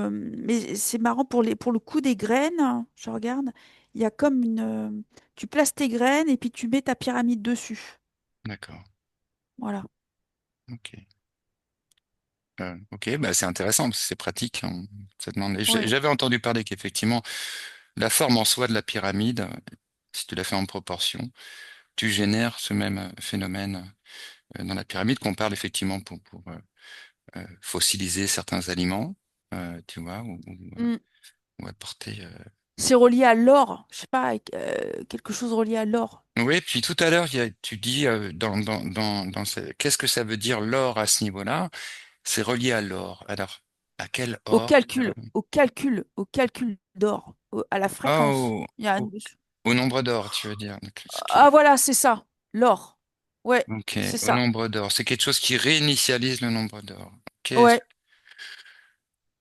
mais c'est marrant pour le coup des graines. Je regarde, il y a comme tu places tes graines et puis tu mets ta pyramide dessus. D'accord. Voilà. Ok. Ok, bah c'est intéressant, parce que c'est pratique. Ça demande... Ouais. J'avais entendu parler qu'effectivement, la forme en soi de la pyramide, si tu la fais en proportion, tu génères ce même phénomène dans la pyramide qu'on parle effectivement fossiliser certains aliments, tu vois, Mm. ou apporter. C'est relié à l'or. Je sais pas, quelque chose relié à l'or. Oui, puis tout à l'heure, tu dis qu'est-ce que ça veut dire l'or à ce niveau-là? C'est relié à l'or. Alors, à quel or? Au calcul d'or, à la fréquence. Oh, Il y a au, dessus. au nombre d'or, tu veux dire. Donc, Ah voilà, c'est ça. L'or. Ouais, ok, c'est au ça. nombre d'or. C'est quelque chose qui réinitialise le nombre d'or. Ok, Ouais.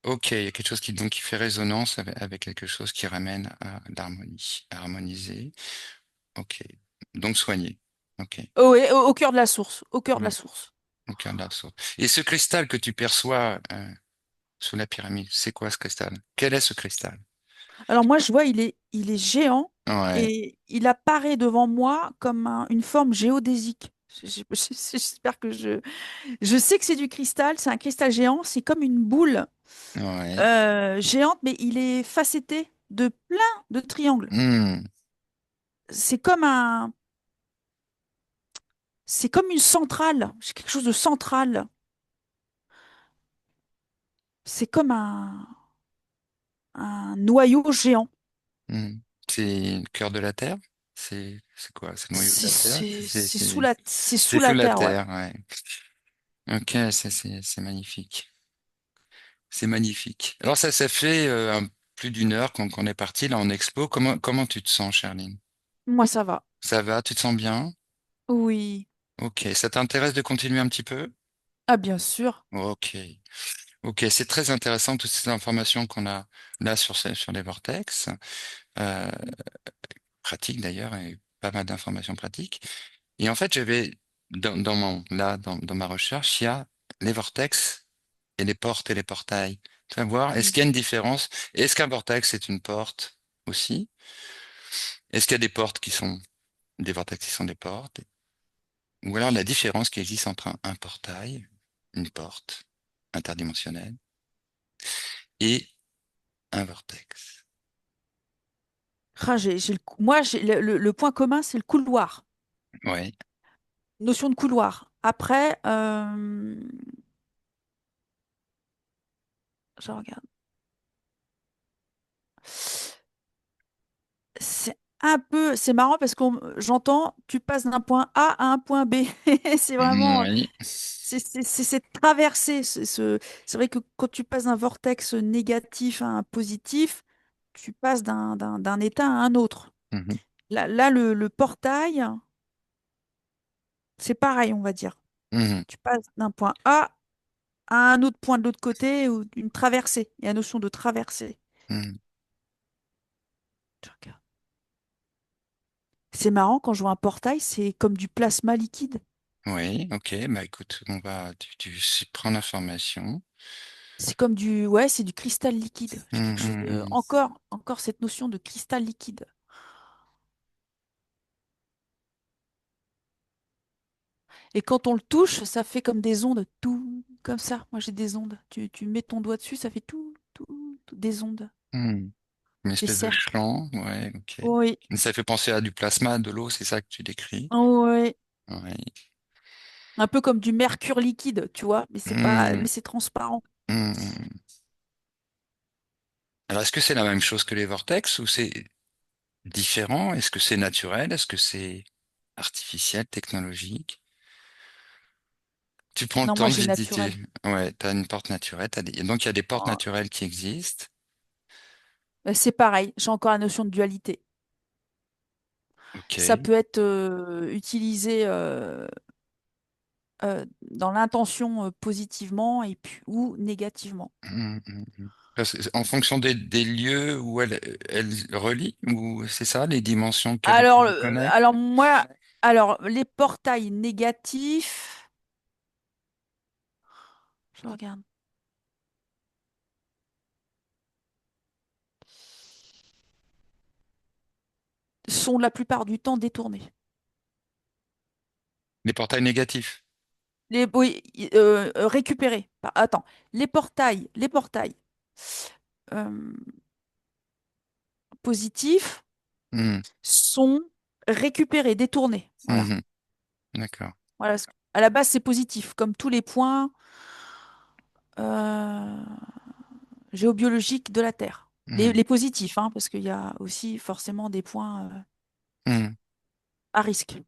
ok, il y a quelque chose qui fait résonance avec quelque chose qui ramène à l'harmonie, à harmoniser. Ok, donc soigner. Ok, Oh, ouais, au cœur de la source. Au cœur de la ouais, source. ok, d'accord. Et ce cristal que tu perçois sous la pyramide, c'est quoi ce cristal? Quel est ce cristal? Alors moi, je vois, il est géant, Ouais, et il apparaît devant moi comme une forme géodésique. J'espère que je sais que c'est du cristal, c'est un cristal géant, c'est comme une boule ouais. géante, mais il est facetté de plein de triangles. Hmm, C'est comme un, c'est comme une centrale, c'est quelque chose de central. C'est comme un noyau géant. hmm. C'est le cœur de la Terre? C'est quoi? C'est le noyau de la Terre? C'est C'est sous sous la la terre, ouais. Terre, ouais. Ok, c'est magnifique. C'est magnifique. Alors ça fait plus d'une heure qu'on est parti là en expo. Comment tu te sens, Charline? Moi, ça va. Ça va? Tu te sens bien? Oui. Ok. Ça t'intéresse de continuer un petit peu? Ah, bien sûr. Ok. Ok. C'est très intéressant toutes ces informations qu'on a là sur les vortex. Euh, Pratiques d'ailleurs et pas mal d'informations pratiques. Et en fait, j'avais dans ma recherche, il y a les vortex et les portes et les portails. Tu vas voir, est-ce Mm. qu'il y a une différence? Est-ce qu'un vortex est une porte aussi? Est-ce qu'il y a des portes qui sont des vortex qui sont des portes? Ou alors la différence qui existe entre un portail, une porte interdimensionnelle et un vortex. Ah, moi, le point commun, c'est le couloir. Ouais. Notion de couloir. Après, je regarde. C'est marrant parce que j'entends, tu passes d'un point A à un point B. C'est vraiment, Oui. c'est cette traversée. C'est vrai que quand tu passes d'un vortex négatif à un positif, tu passes d'un état à un autre. Mhm. Là, le portail, c'est pareil, on va dire. Mhm. Tu passes d'un point A à un autre point de l'autre côté ou une traversée. Il y a la notion de traversée. Mhm. Je regarde. C'est marrant, quand je vois un portail, c'est comme du plasma liquide. Oui, ok, bah écoute, prends l'information. C'est comme ouais, c'est du cristal liquide. J'ai quelque chose de, Mhm. encore cette notion de cristal liquide. Et quand on le touche, ça fait comme des ondes, tout, comme ça. Moi, j'ai des ondes. Tu mets ton doigt dessus, ça fait tout, des ondes, Mhm. Une des espèce de cercles. champ, ouais, ok. Oui, Ça fait penser à du plasma, de l'eau, c'est ça que tu décris? oui. Oui. Un peu comme du mercure liquide, tu vois, mais c'est pas, Mhm. mais c'est transparent. Mhm. Alors, est-ce que c'est la même chose que les vortex ou c'est différent? Est-ce que c'est naturel? Est-ce que c'est artificiel, technologique? Tu prends le Non, temps moi, de j'ai visiter. naturel. Ouais, t'as une porte naturelle. Donc, il y a des portes Oh, naturelles qui existent. c'est pareil, j'ai encore la notion de dualité. Ça Ok. peut être utilisé dans l'intention positivement et puis, ou négativement. En fonction des lieux où elle relie, ou c'est ça, les dimensions qui Alors, vous connectent? alors moi, alors les portails négatifs, je regarde, sont la plupart du temps détournés. Les portails négatifs. Oui, récupérés. Attends, les portails euh, positifs Mhm. sont récupérés, détournés. Voilà. Mhm. D'accord. Voilà. À la base, c'est positif, comme tous les points euh, géobiologiques de la Terre. Mhm. Les positifs, hein, parce qu'il y a aussi forcément des points Mhm. à risque.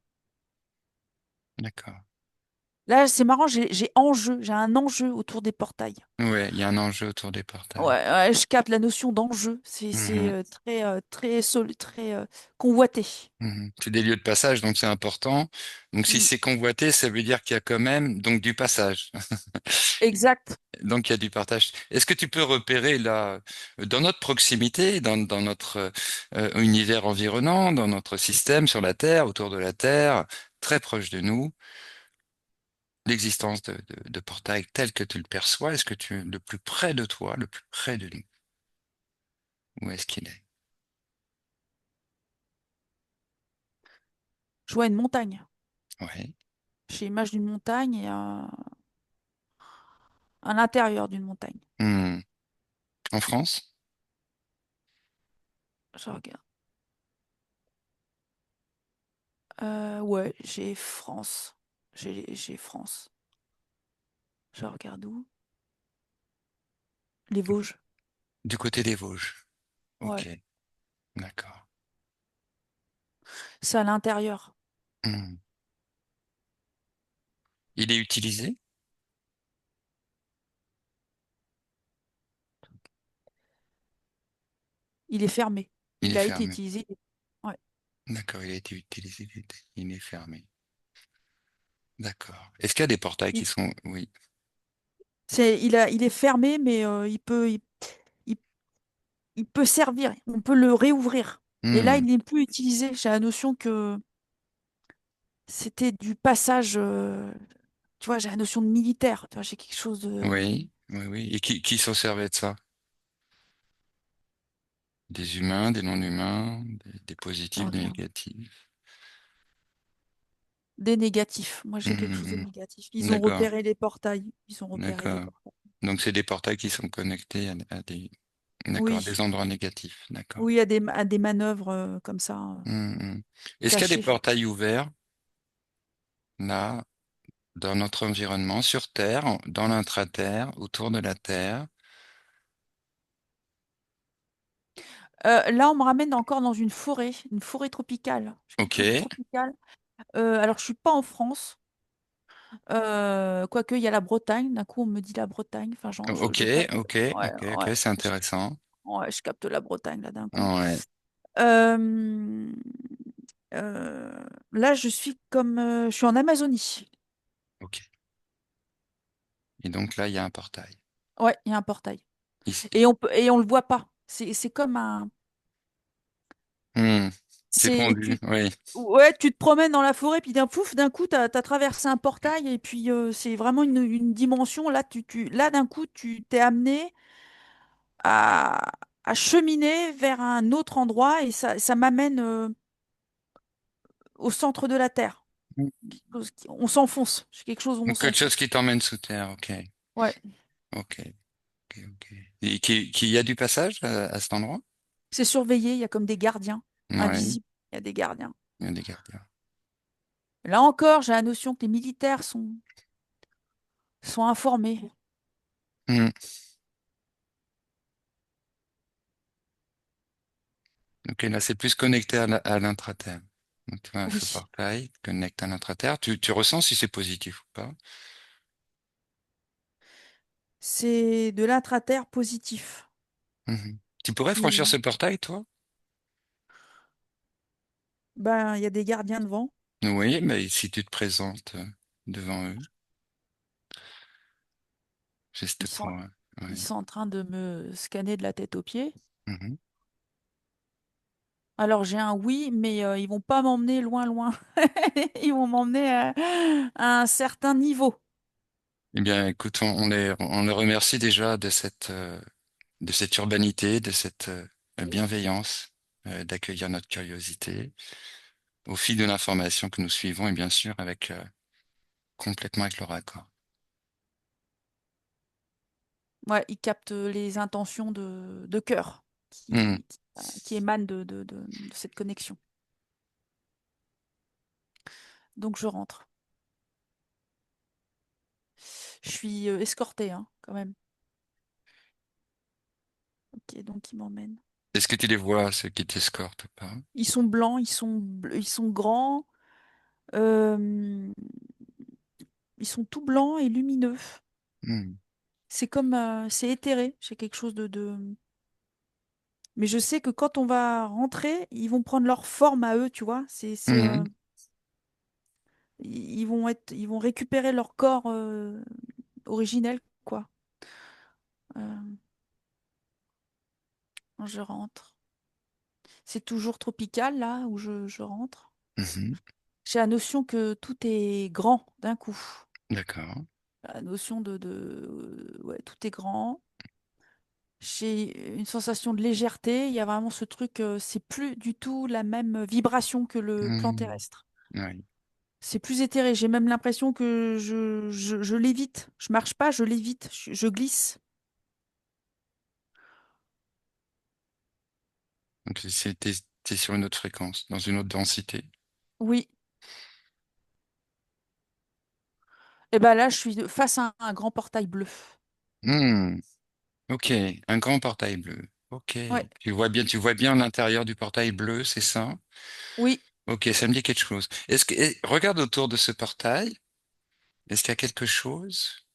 D'accord. Là, c'est marrant, j'ai un enjeu autour des portails. Ouais, il y a un enjeu autour des Ouais, portails. ouais, je capte la notion d'enjeu. C'est Mhm. très convoité. Mhm. C'est des lieux de passage, donc c'est important. Donc si Mm. c'est convoité, ça veut dire qu'il y a quand même donc du passage. Exact. Donc il y a du partage. Est-ce que tu peux repérer là, dans notre proximité, dans notre univers environnant, dans notre système sur la Terre, autour de la Terre, très proche de nous, l'existence de portails tel que tu le perçois, est-ce que tu es le plus près de toi, le plus près de nous? Où est-ce qu'il est? Je vois une montagne. Ouais. J'ai l'image d'une montagne et à l'intérieur d'une montagne. Hmm. En France? Je regarde. Ouais, j'ai France. J'ai France. Je regarde où? Les Vosges. Du côté des Vosges. Ouais, Ok, d'accord. c'est à l'intérieur. Hmm. Il est utilisé? Il est fermé. Il Il est a été fermé. utilisé. Ouais. D'accord, il a été utilisé, il est fermé. D'accord. Est-ce qu'il y a des portails qui Il, sont... Oui. il est fermé, mais il- il peut servir. On peut le réouvrir. Et là, Hmm. il n'est plus utilisé. J'ai la notion que c'était du passage, tu vois, j'ai la notion de militaire, tu vois, j'ai quelque chose de... Oui, oui, oui. Et qui s'en servait de ça? Des humains, des non-humains, des positifs, J'en des ai négatifs. des négatifs. Moi, j'ai quelque chose de Mhm, négatif. Ils ont d'accord, repéré les portails. Ils ont repéré les d'accord. portails. Donc c'est des portails qui sont connectés à des, d'accord, à Oui, des endroits négatifs, d'accord. oui, à des manœuvres comme ça, Mhm. Est-ce qu'il y a des cachées. portails ouverts là, dans notre environnement, sur Terre, dans l'intra-Terre, autour de la Terre? Là, on me ramène encore dans une forêt tropicale. Quelque Ok, chose de tropical. Alors, je suis pas en France. Quoique, il y a la Bretagne. D'un coup, on me dit la Bretagne. Enfin, ok, je capte. ok, Ouais, ok, ok, ouais, c'est intéressant. ouais, je capte la Bretagne, là, d'un coup. Ouais, Euh, Là, je suis comme... je suis en Amazonie. ok. Et donc là, il y a un portail. Ouais, il y a un portail. Ici. Et on le voit pas. C'est comme un... Hmm, c'est C'est, fondu, oui. ouais, tu te promènes dans la forêt, puis d'un coup, t'as traversé un portail, et puis c'est vraiment une dimension. Là, là d'un coup, tu t'es amené à, à cheminer vers un autre endroit, et ça m'amène au centre de la Terre. On s'enfonce. C'est quelque chose où on Donc, quelque chose s'enfonce. qui t'emmène sous terre, ok. Ouais. Ok, ok, ok. Et qui y a du passage à cet endroit? C'est surveillé, il y a comme des gardiens Ouais, invisibles. Il y a des gardiens. il y a des gardiens. Là encore, j'ai la notion que les militaires sont informés. Hmm. Ok, là, c'est plus connecté à l'intra-terre. Donc, tu vois, ce Oui, portail connecte à l'intra-terre. Tu ressens si c'est positif ou pas? c'est de l'intraterre positif. Mhm. Tu pourrais franchir Qui, ce portail, toi? ben, il y a des gardiens devant. Oui, mais si tu te présentes devant eux, Ils geste sont, pour... ils ouais. sont en train de me scanner de la tête aux pieds. Mhm. Alors j'ai un oui, mais ils vont pas m'emmener loin, loin. Ils vont m'emmener à un certain niveau. Eh bien, écoute, on les remercie déjà de cette urbanité, de cette bienveillance, d'accueillir notre curiosité au fil de l'information que nous suivons et bien sûr avec complètement avec leur accord. Ouais, ils captent les intentions de cœur Hmm. qui émanent de cette connexion. Donc je rentre. Je suis escortée, hein, quand même. Ok, donc ils m'emmènent. Est-ce que tu les vois, ceux qui t'escortent ou pas? Ils sont blancs, ils sont grands, euh, ils sont tout blancs et lumineux. Hmm. C'est comme, c'est éthéré. C'est quelque chose Mais je sais que quand on va rentrer, ils vont prendre leur forme à eux, tu vois. Mhm. Ils vont récupérer leur corps originel, quoi. Euh, Quand je rentre. C'est toujours tropical, là, où je rentre. Mhm. J'ai la notion que tout est grand d'un coup. D'accord. La notion ouais, tout est grand. J'ai une sensation de légèreté. Il y a vraiment ce truc, c'est plus du tout la même vibration que le plan Hmm. terrestre. Oui. C'est plus éthéré. J'ai même l'impression que je lévite. Je marche pas, je lévite. Je glisse. Donc t'es sur une autre fréquence, dans une autre densité. Oui. Et ben là, je suis face à un grand portail bleu. Hmm. Ok, un grand portail bleu. Ok, Ouais. tu vois bien l'intérieur du portail bleu, c'est ça? Oui. Ok, ça me dit quelque chose. Regarde autour de ce portail. Est-ce qu'il y a quelque chose?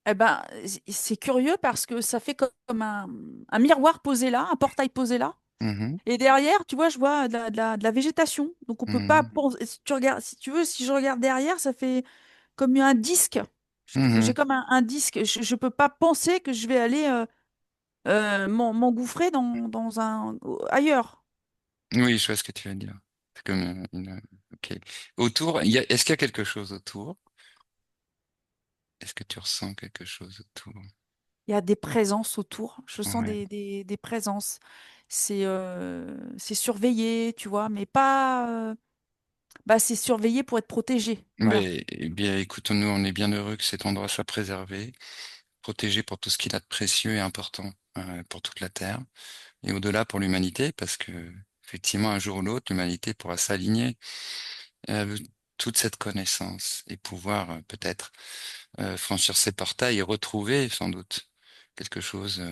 Eh ben, c'est curieux parce que ça fait comme un miroir posé là, un portail posé là. Mhm, Et derrière, tu vois, je vois de la végétation. Donc on peut pas mhm, penser. Si tu regardes, si tu veux, si je regarde derrière, ça fait comme un disque. J'ai mhm. comme un disque. Je peux pas penser que je vais aller m'engouffrer dans ailleurs. Oui, je vois ce que tu veux dire. C'est comme OK. Autour, est-ce qu'il y a quelque chose autour? Est-ce que tu ressens quelque chose autour? Il y a des présences autour. Je sens Ouais. des présences. C'est surveillé, tu vois, mais pas. Bah, c'est surveillé pour être protégé. Voilà. Mais, eh bien, écoute, nous, on est bien heureux que cet endroit soit préservé, protégé pour tout ce qu'il a de précieux et important, pour toute la Terre et au-delà pour l'humanité, parce que, effectivement, un jour ou l'autre, l'humanité pourra s'aligner avec toute cette connaissance et pouvoir peut-être franchir ces portails et retrouver sans doute quelque chose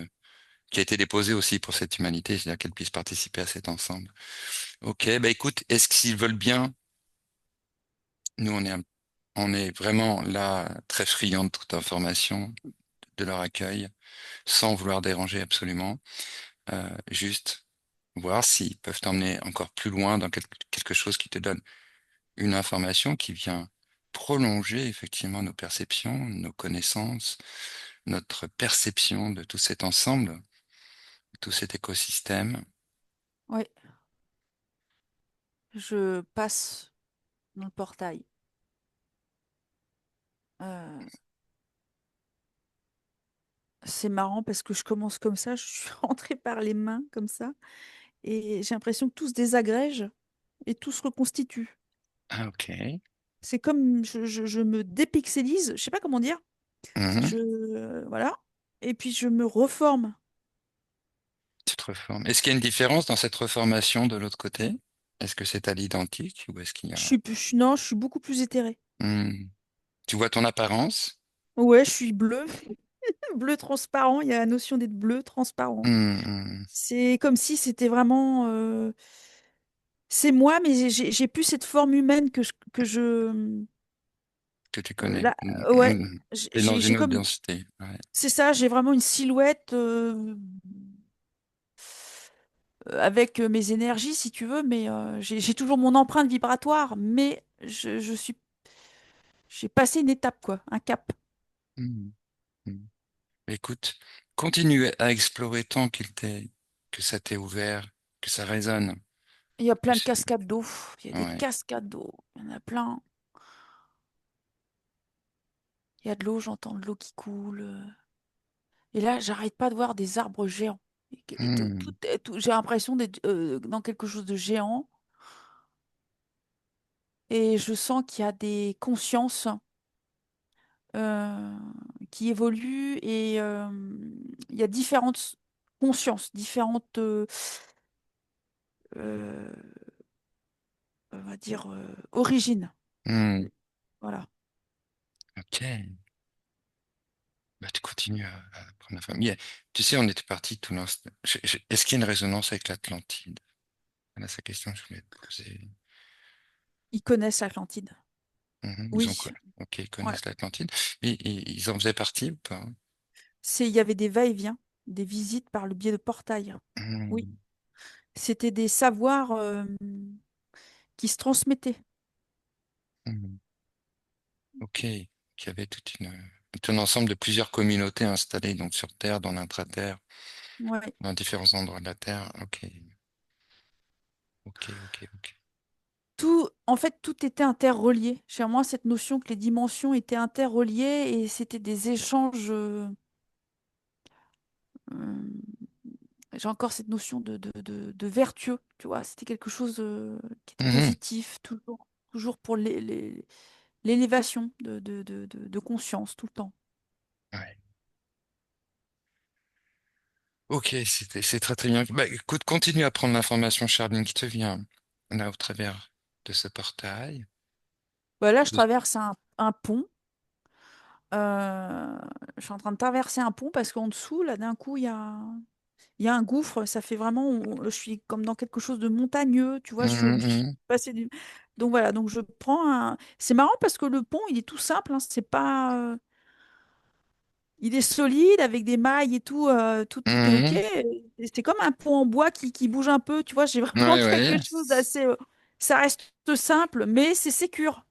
qui a été déposé aussi pour cette humanité, c'est-à-dire qu'elle puisse participer à cet ensemble. Ok, bah écoute, est-ce qu'ils veulent bien? Nous, on est vraiment là très friands de toute information, de leur accueil, sans vouloir déranger absolument, juste voir s'ils peuvent t'emmener encore plus loin dans quelque chose qui te donne une information qui vient prolonger effectivement nos perceptions, nos connaissances, notre perception de tout cet ensemble, tout cet écosystème. Oui. Je passe dans le portail. Euh, c'est marrant parce que je commence comme ça. Je suis rentrée par les mains comme ça. Et j'ai l'impression que tout se désagrège et tout se reconstitue. Ah, ok. C'est comme je me dépixélise. Je sais pas comment dire. Mhm. Voilà. Et puis je me reforme. Tu te reformes. Est-ce qu'il y a une différence dans cette reformation de l'autre côté? Est-ce que c'est à l'identique ou est-ce qu'il y a... Non, je suis beaucoup plus éthérée. Hmm. Tu vois ton apparence? Ouais, je suis bleue, bleu transparent. Il y a la notion d'être bleu transparent. Hmm, hmm. C'est comme si c'était vraiment, c'est moi, mais j'ai plus cette forme humaine Que tu connais. là, Hmm, ouais, hmm. Et dans j'ai une autre comme, densité. Ouais. c'est ça, j'ai vraiment une silhouette avec mes énergies, si tu veux, mais j'ai toujours mon empreinte vibratoire, mais j'ai passé une étape, quoi, un cap. Hmm, hmm. Écoute, continue à explorer tant que ça t'est ouvert, que ça résonne. Il y a plein de C'est- cascades d'eau, il y a des Ouais. cascades d'eau, il y en a plein. Il y a de l'eau, j'entends de l'eau qui coule. Et là, j'arrête pas de voir des arbres géants. Hmm, J'ai l'impression d'être dans quelque chose de géant. Et je sens qu'il y a des consciences euh, qui évoluent. Et il y a différentes consciences, différentes, euh, on va dire, origines. hmm. Voilà. Ok. Bah, tu continues à prendre la famille. Tu sais, on était parti tout l'instant. Est-ce qu'il y a une résonance avec l'Atlantide? Voilà, c'est la question que je voulais te poser. Ils connaissent l'Atlantide. Mhm, ils ont Oui. quoi? Ok, ils Ouais. connaissent l'Atlantide. Ils en faisaient partie ou pas? Il y avait des va-et-vient, des visites par le biais de portails. Oui. Hmm, C'était des savoirs qui se transmettaient. hmm. Ok. Qu'il y avait tout un ensemble de plusieurs communautés installées donc sur Terre, dans l'intra-Terre, Ouais. dans différents endroits de la Terre. Ok. Ok, ok, ok. En fait, tout était interrelié. Chez moi, cette notion que les dimensions étaient interreliées et c'était des échanges. Euh, j'ai encore cette notion de vertueux, tu vois. C'était quelque chose qui était Mhm. positif, toujours pour l'élévation de conscience, tout le temps. Ouais. Ok, c'est très très bien. Bah, écoute, continue à prendre l'information, Charline, qui te vient là au travers de ce portail. Bah, là, je De- traverse un pont. Euh, je suis en train de traverser un pont parce qu'en dessous, là, d'un coup, il y a un gouffre. Ça fait vraiment. Je suis comme dans quelque chose de montagneux. Tu vois, je suis Mhm, obligée de mhm, passer du. Donc voilà, donc je prends un. C'est marrant parce que le pont, il est tout simple. Hein, c'est pas. Il est solide avec des mailles et tout. Tout est OK. mhm. Et c'est comme un pont en bois qui bouge un peu. Tu vois, j'ai vraiment Ouais, quelque ouais. chose d'assez. Ça reste simple, mais c'est sécure.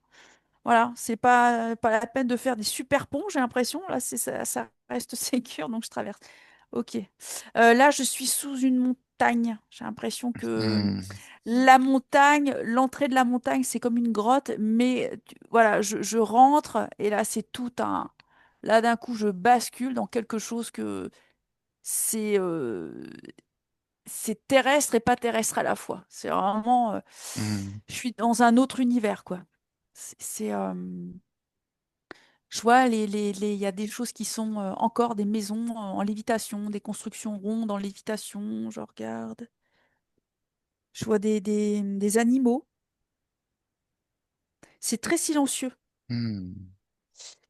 Voilà, c'est pas la peine de faire des super ponts, j'ai l'impression. Là, ça reste sécure, donc je traverse. Ok. Là, je suis sous une montagne. montagne. J'ai l'impression que Hmm. la montagne, l'entrée de la montagne, c'est comme une grotte, mais voilà, je rentre et là, c'est tout un. Là, d'un coup, je bascule dans quelque chose que c'est c'est terrestre et pas terrestre à la fois. C'est vraiment, Hmm. je suis dans un autre univers, quoi. Je vois, il y a des choses qui sont encore des maisons en lévitation, des constructions rondes en lévitation. Je regarde. Je vois des animaux. C'est très silencieux. Hmm.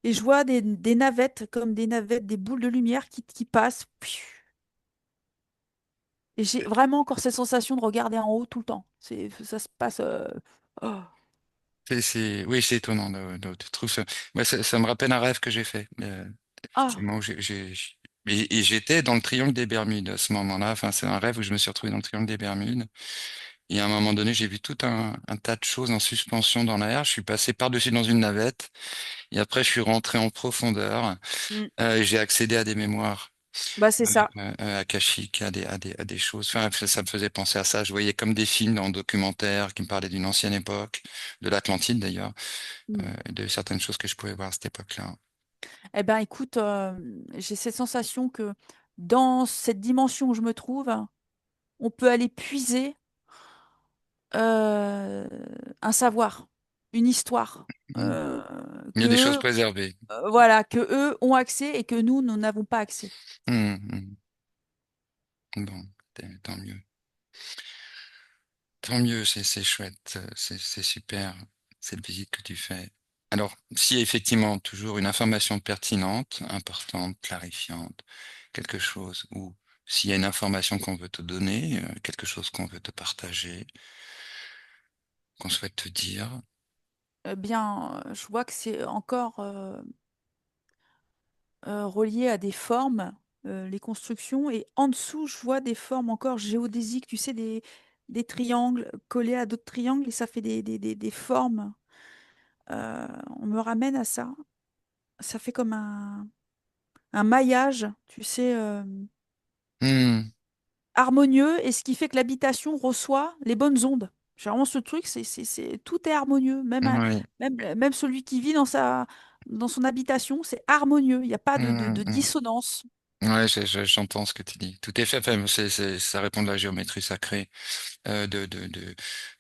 Et je vois des navettes, comme des navettes, des boules de lumière qui passent. Et j'ai vraiment encore cette sensation de regarder en haut tout le temps. Ça se passe. Oh. Oui, c'est étonnant de trouver ça. Moi, ça me rappelle un rêve que j'ai fait. Ah, Effectivement, et j'étais dans le triangle des Bermudes à ce moment-là. Enfin, c'est un rêve où je me suis retrouvé dans le triangle des Bermudes. Et à un moment donné, j'ai vu tout un tas de choses en suspension dans l'air. Je suis passé par-dessus dans une navette. Et après, je suis rentré en profondeur. mm. Et j'ai accédé à des mémoires Bah c'est ça. akashiques, à des choses. Enfin, ça me faisait penser à ça. Je voyais comme des films dans documentaires qui me parlaient d'une ancienne époque, de l'Atlantide d'ailleurs, Mm. de certaines choses que je pouvais voir à cette époque-là. Eh ben, écoute, j'ai cette sensation que dans cette dimension où je me trouve, on peut aller puiser euh, un savoir, une histoire, Mm. Il y a des choses que préservées. voilà, que eux ont accès et que nous n'avons pas accès. Mm, mm. Bon, tant mieux. Tant mieux, c'est chouette, c'est super, cette visite que tu fais. Alors, s'il y a effectivement toujours une information pertinente, importante, clarifiante, quelque chose, ou s'il y a une information qu'on veut te donner, quelque chose qu'on veut te partager, qu'on souhaite te dire, Eh bien, je vois que c'est encore relié à des formes, les constructions, et en dessous, je vois des formes encore géodésiques, tu sais, des triangles collés à d'autres triangles, et ça fait des formes. On me ramène à ça. Ça fait comme un maillage, tu sais, hmm, harmonieux, et ce qui fait que l'habitation reçoit les bonnes ondes. J'ai vraiment ce truc, tout est harmonieux. ouais, Même celui qui vit dans son habitation, c'est harmonieux. Il n'y a pas de hmm. dissonance. Ouais, j'entends ce que tu dis. Tout est fait, enfin, ça répond de la géométrie sacrée,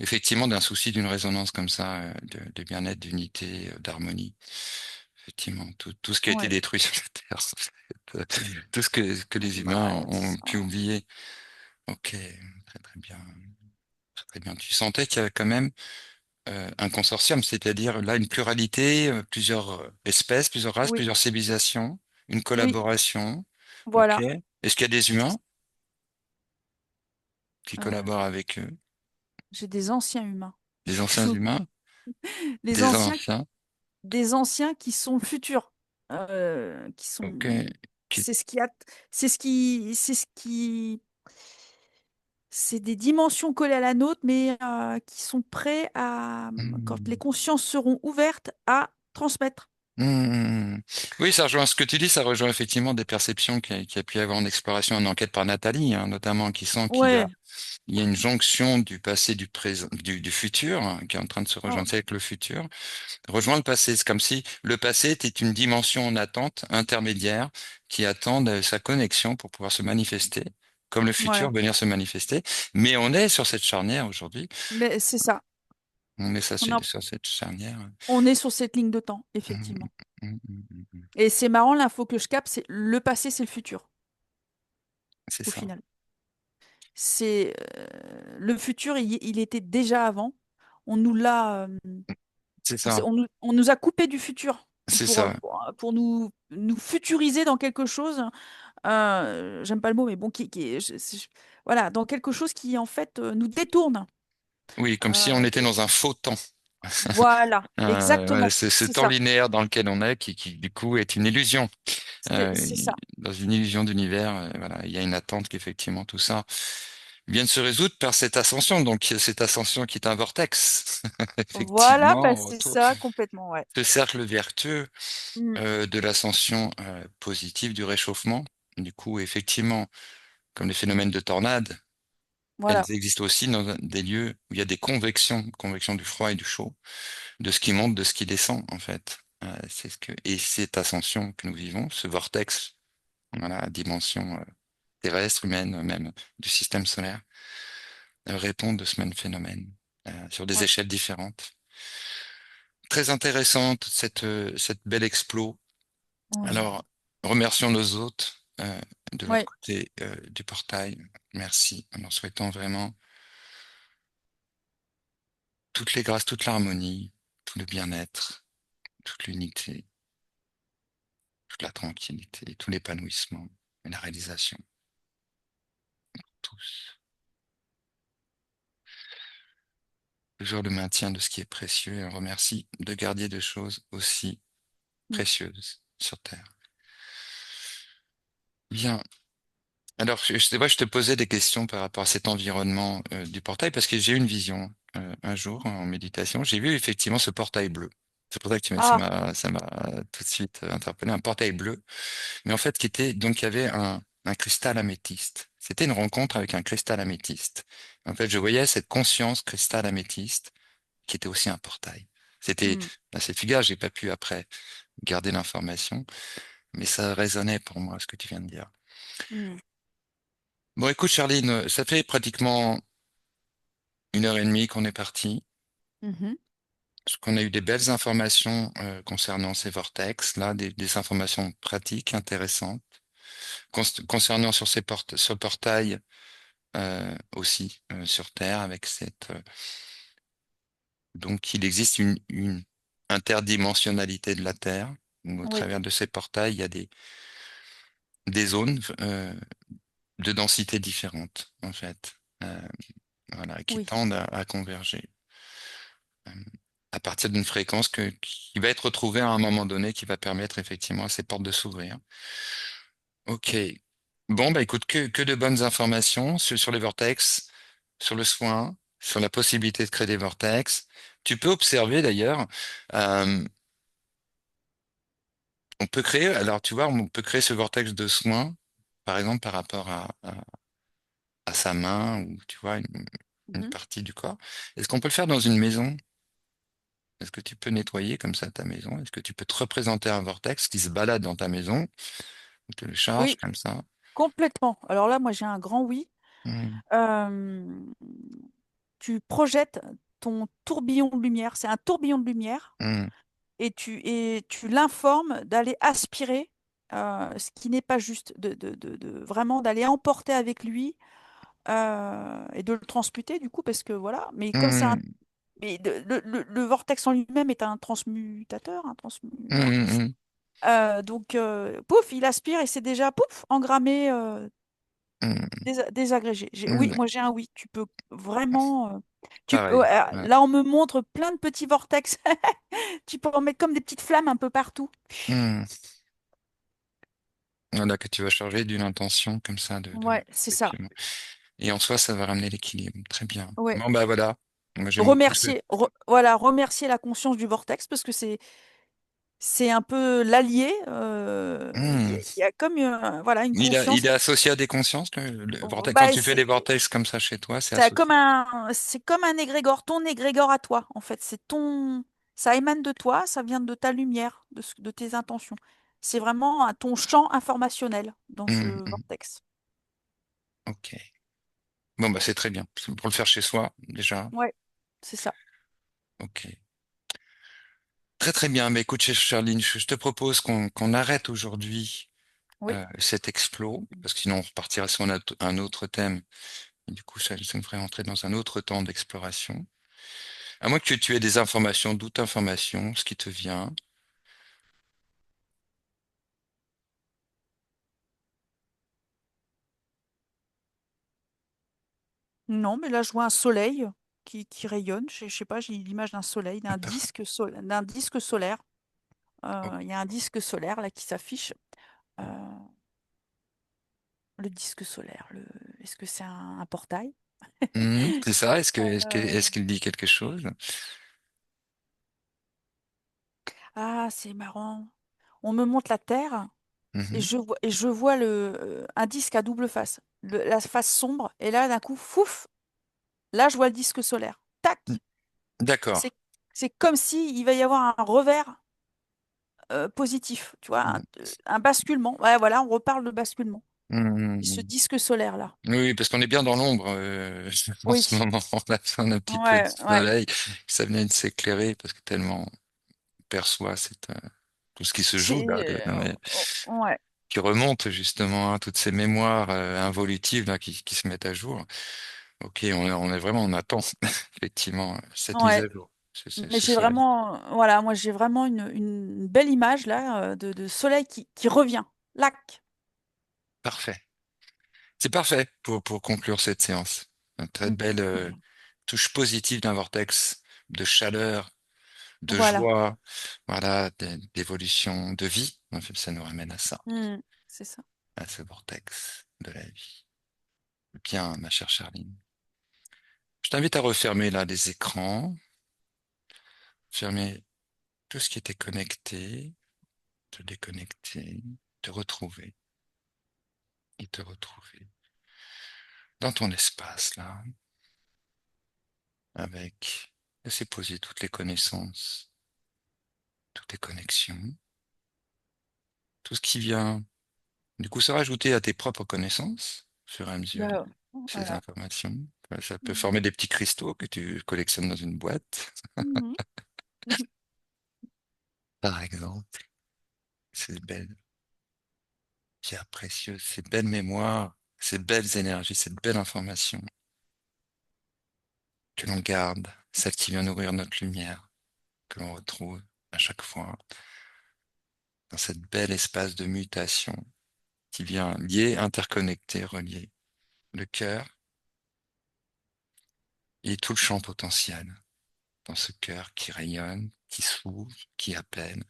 effectivement, d'un souci, d'une résonance comme ça, de bien-être, d'unité, d'harmonie. Effectivement, tout ce qui a été Ouais. détruit sur la Terre, tout ce que les humains Bah, ont pu oublier. Ok, très bien, très bien. Tu sentais qu'il y avait quand même un consortium, c'est-à-dire là une pluralité, plusieurs espèces, plusieurs races, oui, plusieurs civilisations, une oui, collaboration. Ok. voilà. Est-ce qu'il y a des humains qui Euh, collaborent avec eux? j'ai des anciens humains. Des anciens humains? Les Des anciens, anciens? des anciens qui sont futurs, qui Ok. sont, Qui... c'est ce qui a, c'est des dimensions collées à la nôtre, mais qui sont prêts à, quand les Hmm. consciences seront ouvertes, à transmettre. Hmm. Oui, ça rejoint ce que tu dis, ça rejoint effectivement des perceptions qu'il y a pu y avoir en exploration, en enquête par Nathalie, hein, notamment, qui sent Ouais. il y a une jonction du passé, du présent, du futur, hein, qui est en train de se Oh, rejoindre avec le futur. Rejoint le passé, c'est comme si le passé était une dimension en attente, intermédiaire, qui attend sa connexion pour pouvoir se manifester, comme le ouais. futur venir se manifester. Mais on est sur cette charnière aujourd'hui, Mais c'est ça. on est On a- sur cette charnière. on est sur cette ligne de temps, Hum, effectivement. hum, hum, hum. Et c'est marrant, l'info que je capte, c'est le passé, c'est le futur, C'est au ça, final. C'est le futur, il était déjà avant. On nous l'a, c'est ça, on nous a coupé du futur c'est ça. pour nous futuriser dans quelque chose. J'aime pas le mot, mais bon, voilà, dans quelque chose qui en fait nous détourne. Oui, comme si Euh, on était dans un faux temps. voilà, Ouais, exactement, c'est ce c'est temps ça, linéaire dans lequel on est qui du coup est une illusion. Euh, c'est ça. Dans une illusion d'univers, voilà, il y a une attente qu'effectivement tout ça vienne se résoudre par cette ascension. Donc cette ascension qui est un vortex, Voilà, bah effectivement, c'est autour ça complètement, ouais. ce cercle vertueux Mm. de l'ascension positive, du réchauffement. Du coup, effectivement, comme les phénomènes de tornade. Voilà. elles existent aussi dans des lieux où il y a des convections du froid et du chaud, de ce qui monte, de ce qui descend, en fait. C'est ce que, et cette ascension que nous vivons, ce vortex, voilà, à dimension terrestre, humaine, même du système solaire, répond de ce même phénomène, sur des Ouais. échelles différentes. Très intéressante, cette belle explo. Ouais. Alors, remercions nos hôtes, de l'autre Ouais. côté, du portail. Merci, en leur souhaitant vraiment toutes les grâces, toute l'harmonie, tout le bien-être, toute l'unité, toute la tranquillité, tout l'épanouissement et la réalisation, tous. Toujours le maintien de ce qui est précieux et on remercie de garder des choses aussi Mm. précieuses sur Terre. Bien. Alors, je sais pas, je te posais des questions par rapport à cet environnement du portail parce que j'ai eu une vision un jour en méditation. J'ai vu effectivement ce portail bleu. C'est pour ça que Ah. ça m'a tout de suite interpellé, un portail bleu, mais en fait qui était donc il y avait un cristal améthyste. C'était une rencontre avec un cristal améthyste. En fait, je voyais cette conscience cristal améthyste qui était aussi un portail. C'était Mm. assez fugard, j'ai pas pu après garder l'information, mais ça résonnait pour moi ce que tu viens de dire. Mm. Bon, écoute, Charline, ça fait pratiquement 1 heure et demie qu'on est parti, Mhm. qu'on a eu des belles informations concernant ces vortex, là, des informations pratiques intéressantes, concernant sur ce portail aussi sur Terre, avec donc il existe une interdimensionnalité de la Terre, où au Oui. travers de ces portails, il y a des zones de densité différentes, en fait, voilà, qui Oui. tendent à converger. euh, à partir d'une fréquence qui va être retrouvée à un moment donné, qui va permettre effectivement à ces portes de s'ouvrir. Ok. Bon, bah écoute, que de bonnes informations sur les vortex, sur le soin, sur la possibilité de créer des vortex. Tu peux observer d'ailleurs, euh, on peut créer, alors tu vois, on peut créer ce vortex de soin, par exemple par rapport à sa main ou tu vois, une Mhm. partie du corps. Est-ce qu'on peut le faire dans une maison? Est-ce que tu peux nettoyer comme ça ta maison? Est-ce que tu peux te représenter un vortex qui se balade dans ta maison? On te le charge Oui, comme ça. complètement. Alors là, moi, j'ai un grand oui. Hmm, Euh, Tu projettes ton tourbillon de lumière. C'est un tourbillon de lumière hmm, et tu l'informes d'aller aspirer ce qui n'est pas juste, vraiment d'aller emporter avec lui et de le transmuter du coup, parce que voilà. Mais comme c'est un, hmm, mais le vortex en lui-même est un transmutateur, voilà. hmm, hmm, Donc, pouf, il aspire et c'est déjà, pouf, engrammé, hmm, désagrégé. Oui, hmm. moi j'ai un oui. Tu peux vraiment. Pareil. Ouais. Là, on me montre plein de petits vortex. Tu peux en mettre comme des petites flammes un peu partout. Hmm. Voilà que tu vas charger d'une intention comme ça Ouais, c'est ça. effectivement. Et en soi, ça va ramener l'équilibre. Très bien. Ouais. Bon, bah voilà. Moi, j'aime beaucoup Voilà, remercier la conscience du vortex parce que c'est un peu l'allié. Hmm. Il y a comme voilà, une Il conscience. est associé à des consciences, le vortex. Quand Bah, tu fais des vortex comme ça chez toi, c'est associé. c'est comme un égrégore, ton égrégore à toi, en fait. Ça émane de toi, ça vient de ta lumière, de tes intentions. C'est vraiment ton champ informationnel dans ce Hmm, hmm. vortex. Ok. Bon, bah c'est très bien. Pour le faire chez soi, déjà. Ouais, c'est ça. Ok. Très très bien. Mais écoute, Charline, je te propose qu'on arrête aujourd'hui Oui. cet explo, parce que sinon on repartira sur un autre thème. Et du coup, ça nous ferait entrer dans un autre temps d'exploration. À moins que tu aies des informations, d'autres informations, ce qui te vient. Non, mais là, je vois un soleil qui rayonne. Je sais pas, j'ai l'image d'un soleil, d'un disque solaire. Il y a un disque solaire là qui s'affiche. Euh, le disque solaire, est-ce que c'est un portail? C'est ça? Euh, Est-ce qu'il dit quelque chose? Ah, c'est marrant. On me montre la Terre Mhm. et je vois un disque à double face, la face sombre, et là, d'un coup, fouf, là, je vois le disque solaire. Tac! D'accord. C'est, c'est comme si il va y avoir un revers positif, tu vois, un basculement. Ouais, voilà, on reparle de basculement. Et ce Mhm. disque solaire-là. Oui, parce qu'on est bien dans l'ombre en Oui, ce moment. On a besoin d'un petit peu de ouais, ouais. soleil, que ça vienne s'éclairer, parce que tellement on perçoit tout ce qui se joue là, Ouais. qui remonte justement, hein, toutes ces mémoires involutives là, qui se mettent à jour. Ok, on est vraiment en attente, effectivement, cette mise Ouais. à jour, Mais ce j'ai soleil. vraiment, voilà, moi j'ai vraiment une belle image là de soleil qui revient. Lac. Parfait. C'est parfait pour conclure cette séance. Une très Mm. belle touche positive d'un vortex de chaleur, de Voilà. joie, voilà, d'évolution, de vie. En fait, ça nous ramène à ça, Mm. C'est ça. à ce vortex de la vie. Bien, ma chère Charline. Je t'invite à refermer là les écrans, fermer tout ce qui était connecté, te déconnecter, te retrouver et te retrouver dans ton espace là, avec laisser poser toutes les connaissances, toutes les connexions, tout ce qui vient, du coup, se rajouter à tes propres connaissances, au fur et à mesure de Bah, ces voilà. informations. Ça peut Mm. former des petits cristaux que tu collectionnes dans une boîte, Mhm. par exemple. Ces belles pierres précieuses, ces belles mémoires, ces belles énergies, cette belle information que l'on garde, celle qui vient nourrir notre lumière, que l'on retrouve à chaque fois dans cette bel espace de mutation qui vient lier, interconnecter, relier le cœur et tout le champ potentiel dans ce cœur qui rayonne, qui s'ouvre, qui appelle,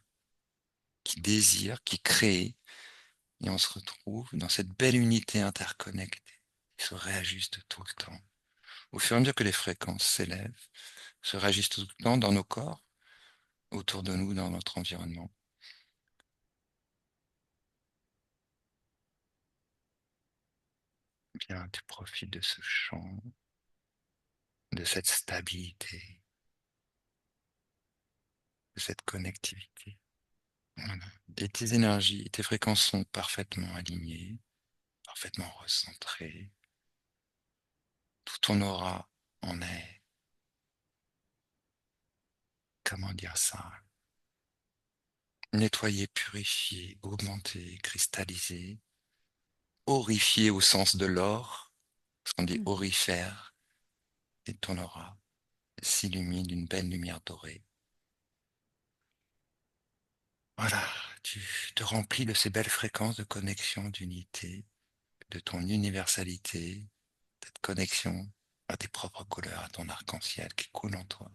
qui désire, qui crée, et on se retrouve dans cette belle unité interconnectée qui se réajuste tout le temps. Au fur et à mesure que les fréquences s'élèvent, se réagissent tout le temps dans nos corps, autour de nous, dans notre environnement. Bien, tu profites de ce champ, de cette stabilité, de cette connectivité. Voilà. Et tes énergies, tes fréquences sont parfaitement alignées, parfaitement recentrées. Tout ton aura en est, comment dire ça, nettoyé, purifié, augmenté, cristallisé, horrifié au sens de l'or, parce qu'on dit Mhm. aurifère, et ton aura s'illumine d'une belle lumière dorée. Voilà, tu te remplis de ces belles fréquences de connexion, d'unité, de ton universalité, cette connexion à tes propres couleurs, à ton arc-en-ciel qui coule en toi.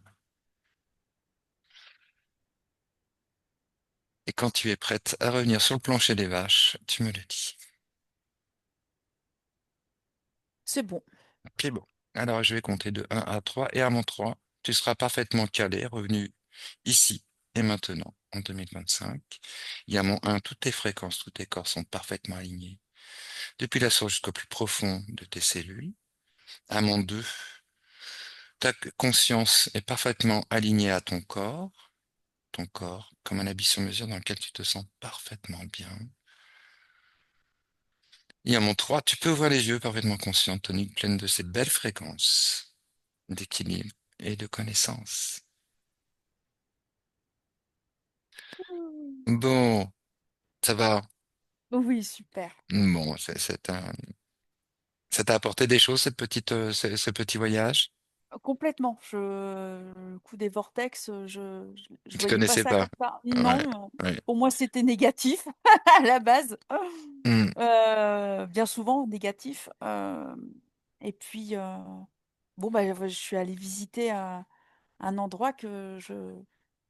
Et quand tu es prête à revenir sur le plancher des vaches, tu me le dis. C'est bon. Ok, bon. Alors, je vais compter de 1 à 3 et à mon 3, tu seras parfaitement calé, revenu ici et maintenant, en 2025. Et à mon 1, toutes tes fréquences, tous tes corps sont parfaitement alignés, depuis la source jusqu'au plus profond de tes cellules. À mon 2, ta conscience est parfaitement alignée à ton corps, comme un habit sur mesure dans lequel tu te sens parfaitement bien. Et à mon 3, tu peux ouvrir les yeux parfaitement conscient, tonique, pleine de ces belles fréquences d'équilibre et de connaissance. Mm. Bon, ça va. Oui, super. Bon, ça t'a apporté des choses, ce petit voyage? Complètement. Le coup des vortex, je Tu voyais pas connaissais ça pas? comme ça. Ouais, Non, ouais. pour moi c'était négatif à la base. Hmm. Bien souvent négatif. Et puis bon bah je suis allée visiter un endroit que je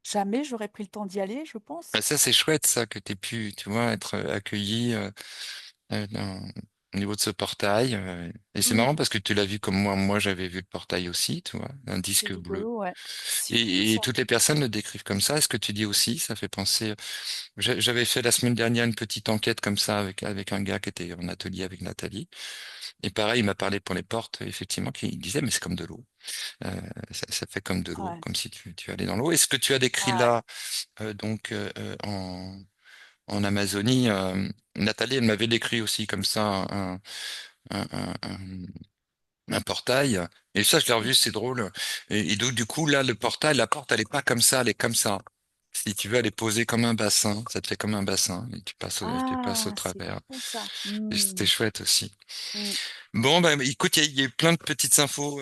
jamais j'aurais pris le temps d'y aller, je pense. Bah, ça, c'est chouette, ça, que t'aies pu, tu vois, être accueilli au niveau de ce portail. Et c'est Mmh. marrant parce que tu l'as vu comme moi j'avais vu le portail aussi, tu vois, un C'est disque bleu. rigolo, ouais. C'est fou Et ça. toutes les personnes le décrivent comme ça. Est-ce que tu dis aussi, ça fait penser. J'avais fait la semaine dernière une petite enquête comme ça avec un gars qui était en atelier avec Nathalie. Et pareil, il m'a parlé pour les portes, effectivement, qui disait, mais c'est comme de l'eau. Euh, ça fait comme de l'eau, Ouais, comme si tu allais dans l'eau. Est-ce que tu as décrit ouais. là, en Amazonie, Nathalie, elle m'avait décrit aussi comme ça un, un- un- un portail. Et ça, je l'ai Mmh. revu, c'est drôle. Et donc, du coup, là, le portail, la porte, elle est pas comme ça, elle est comme ça. Si tu veux, elle est posée comme un bassin. Ça te fait comme un bassin. Et tu passes au Ah, c'est travers. fou ça. Et c'était Mmh. chouette aussi. Mmh. Bon, bah, écoute, il y a eu plein de petites infos.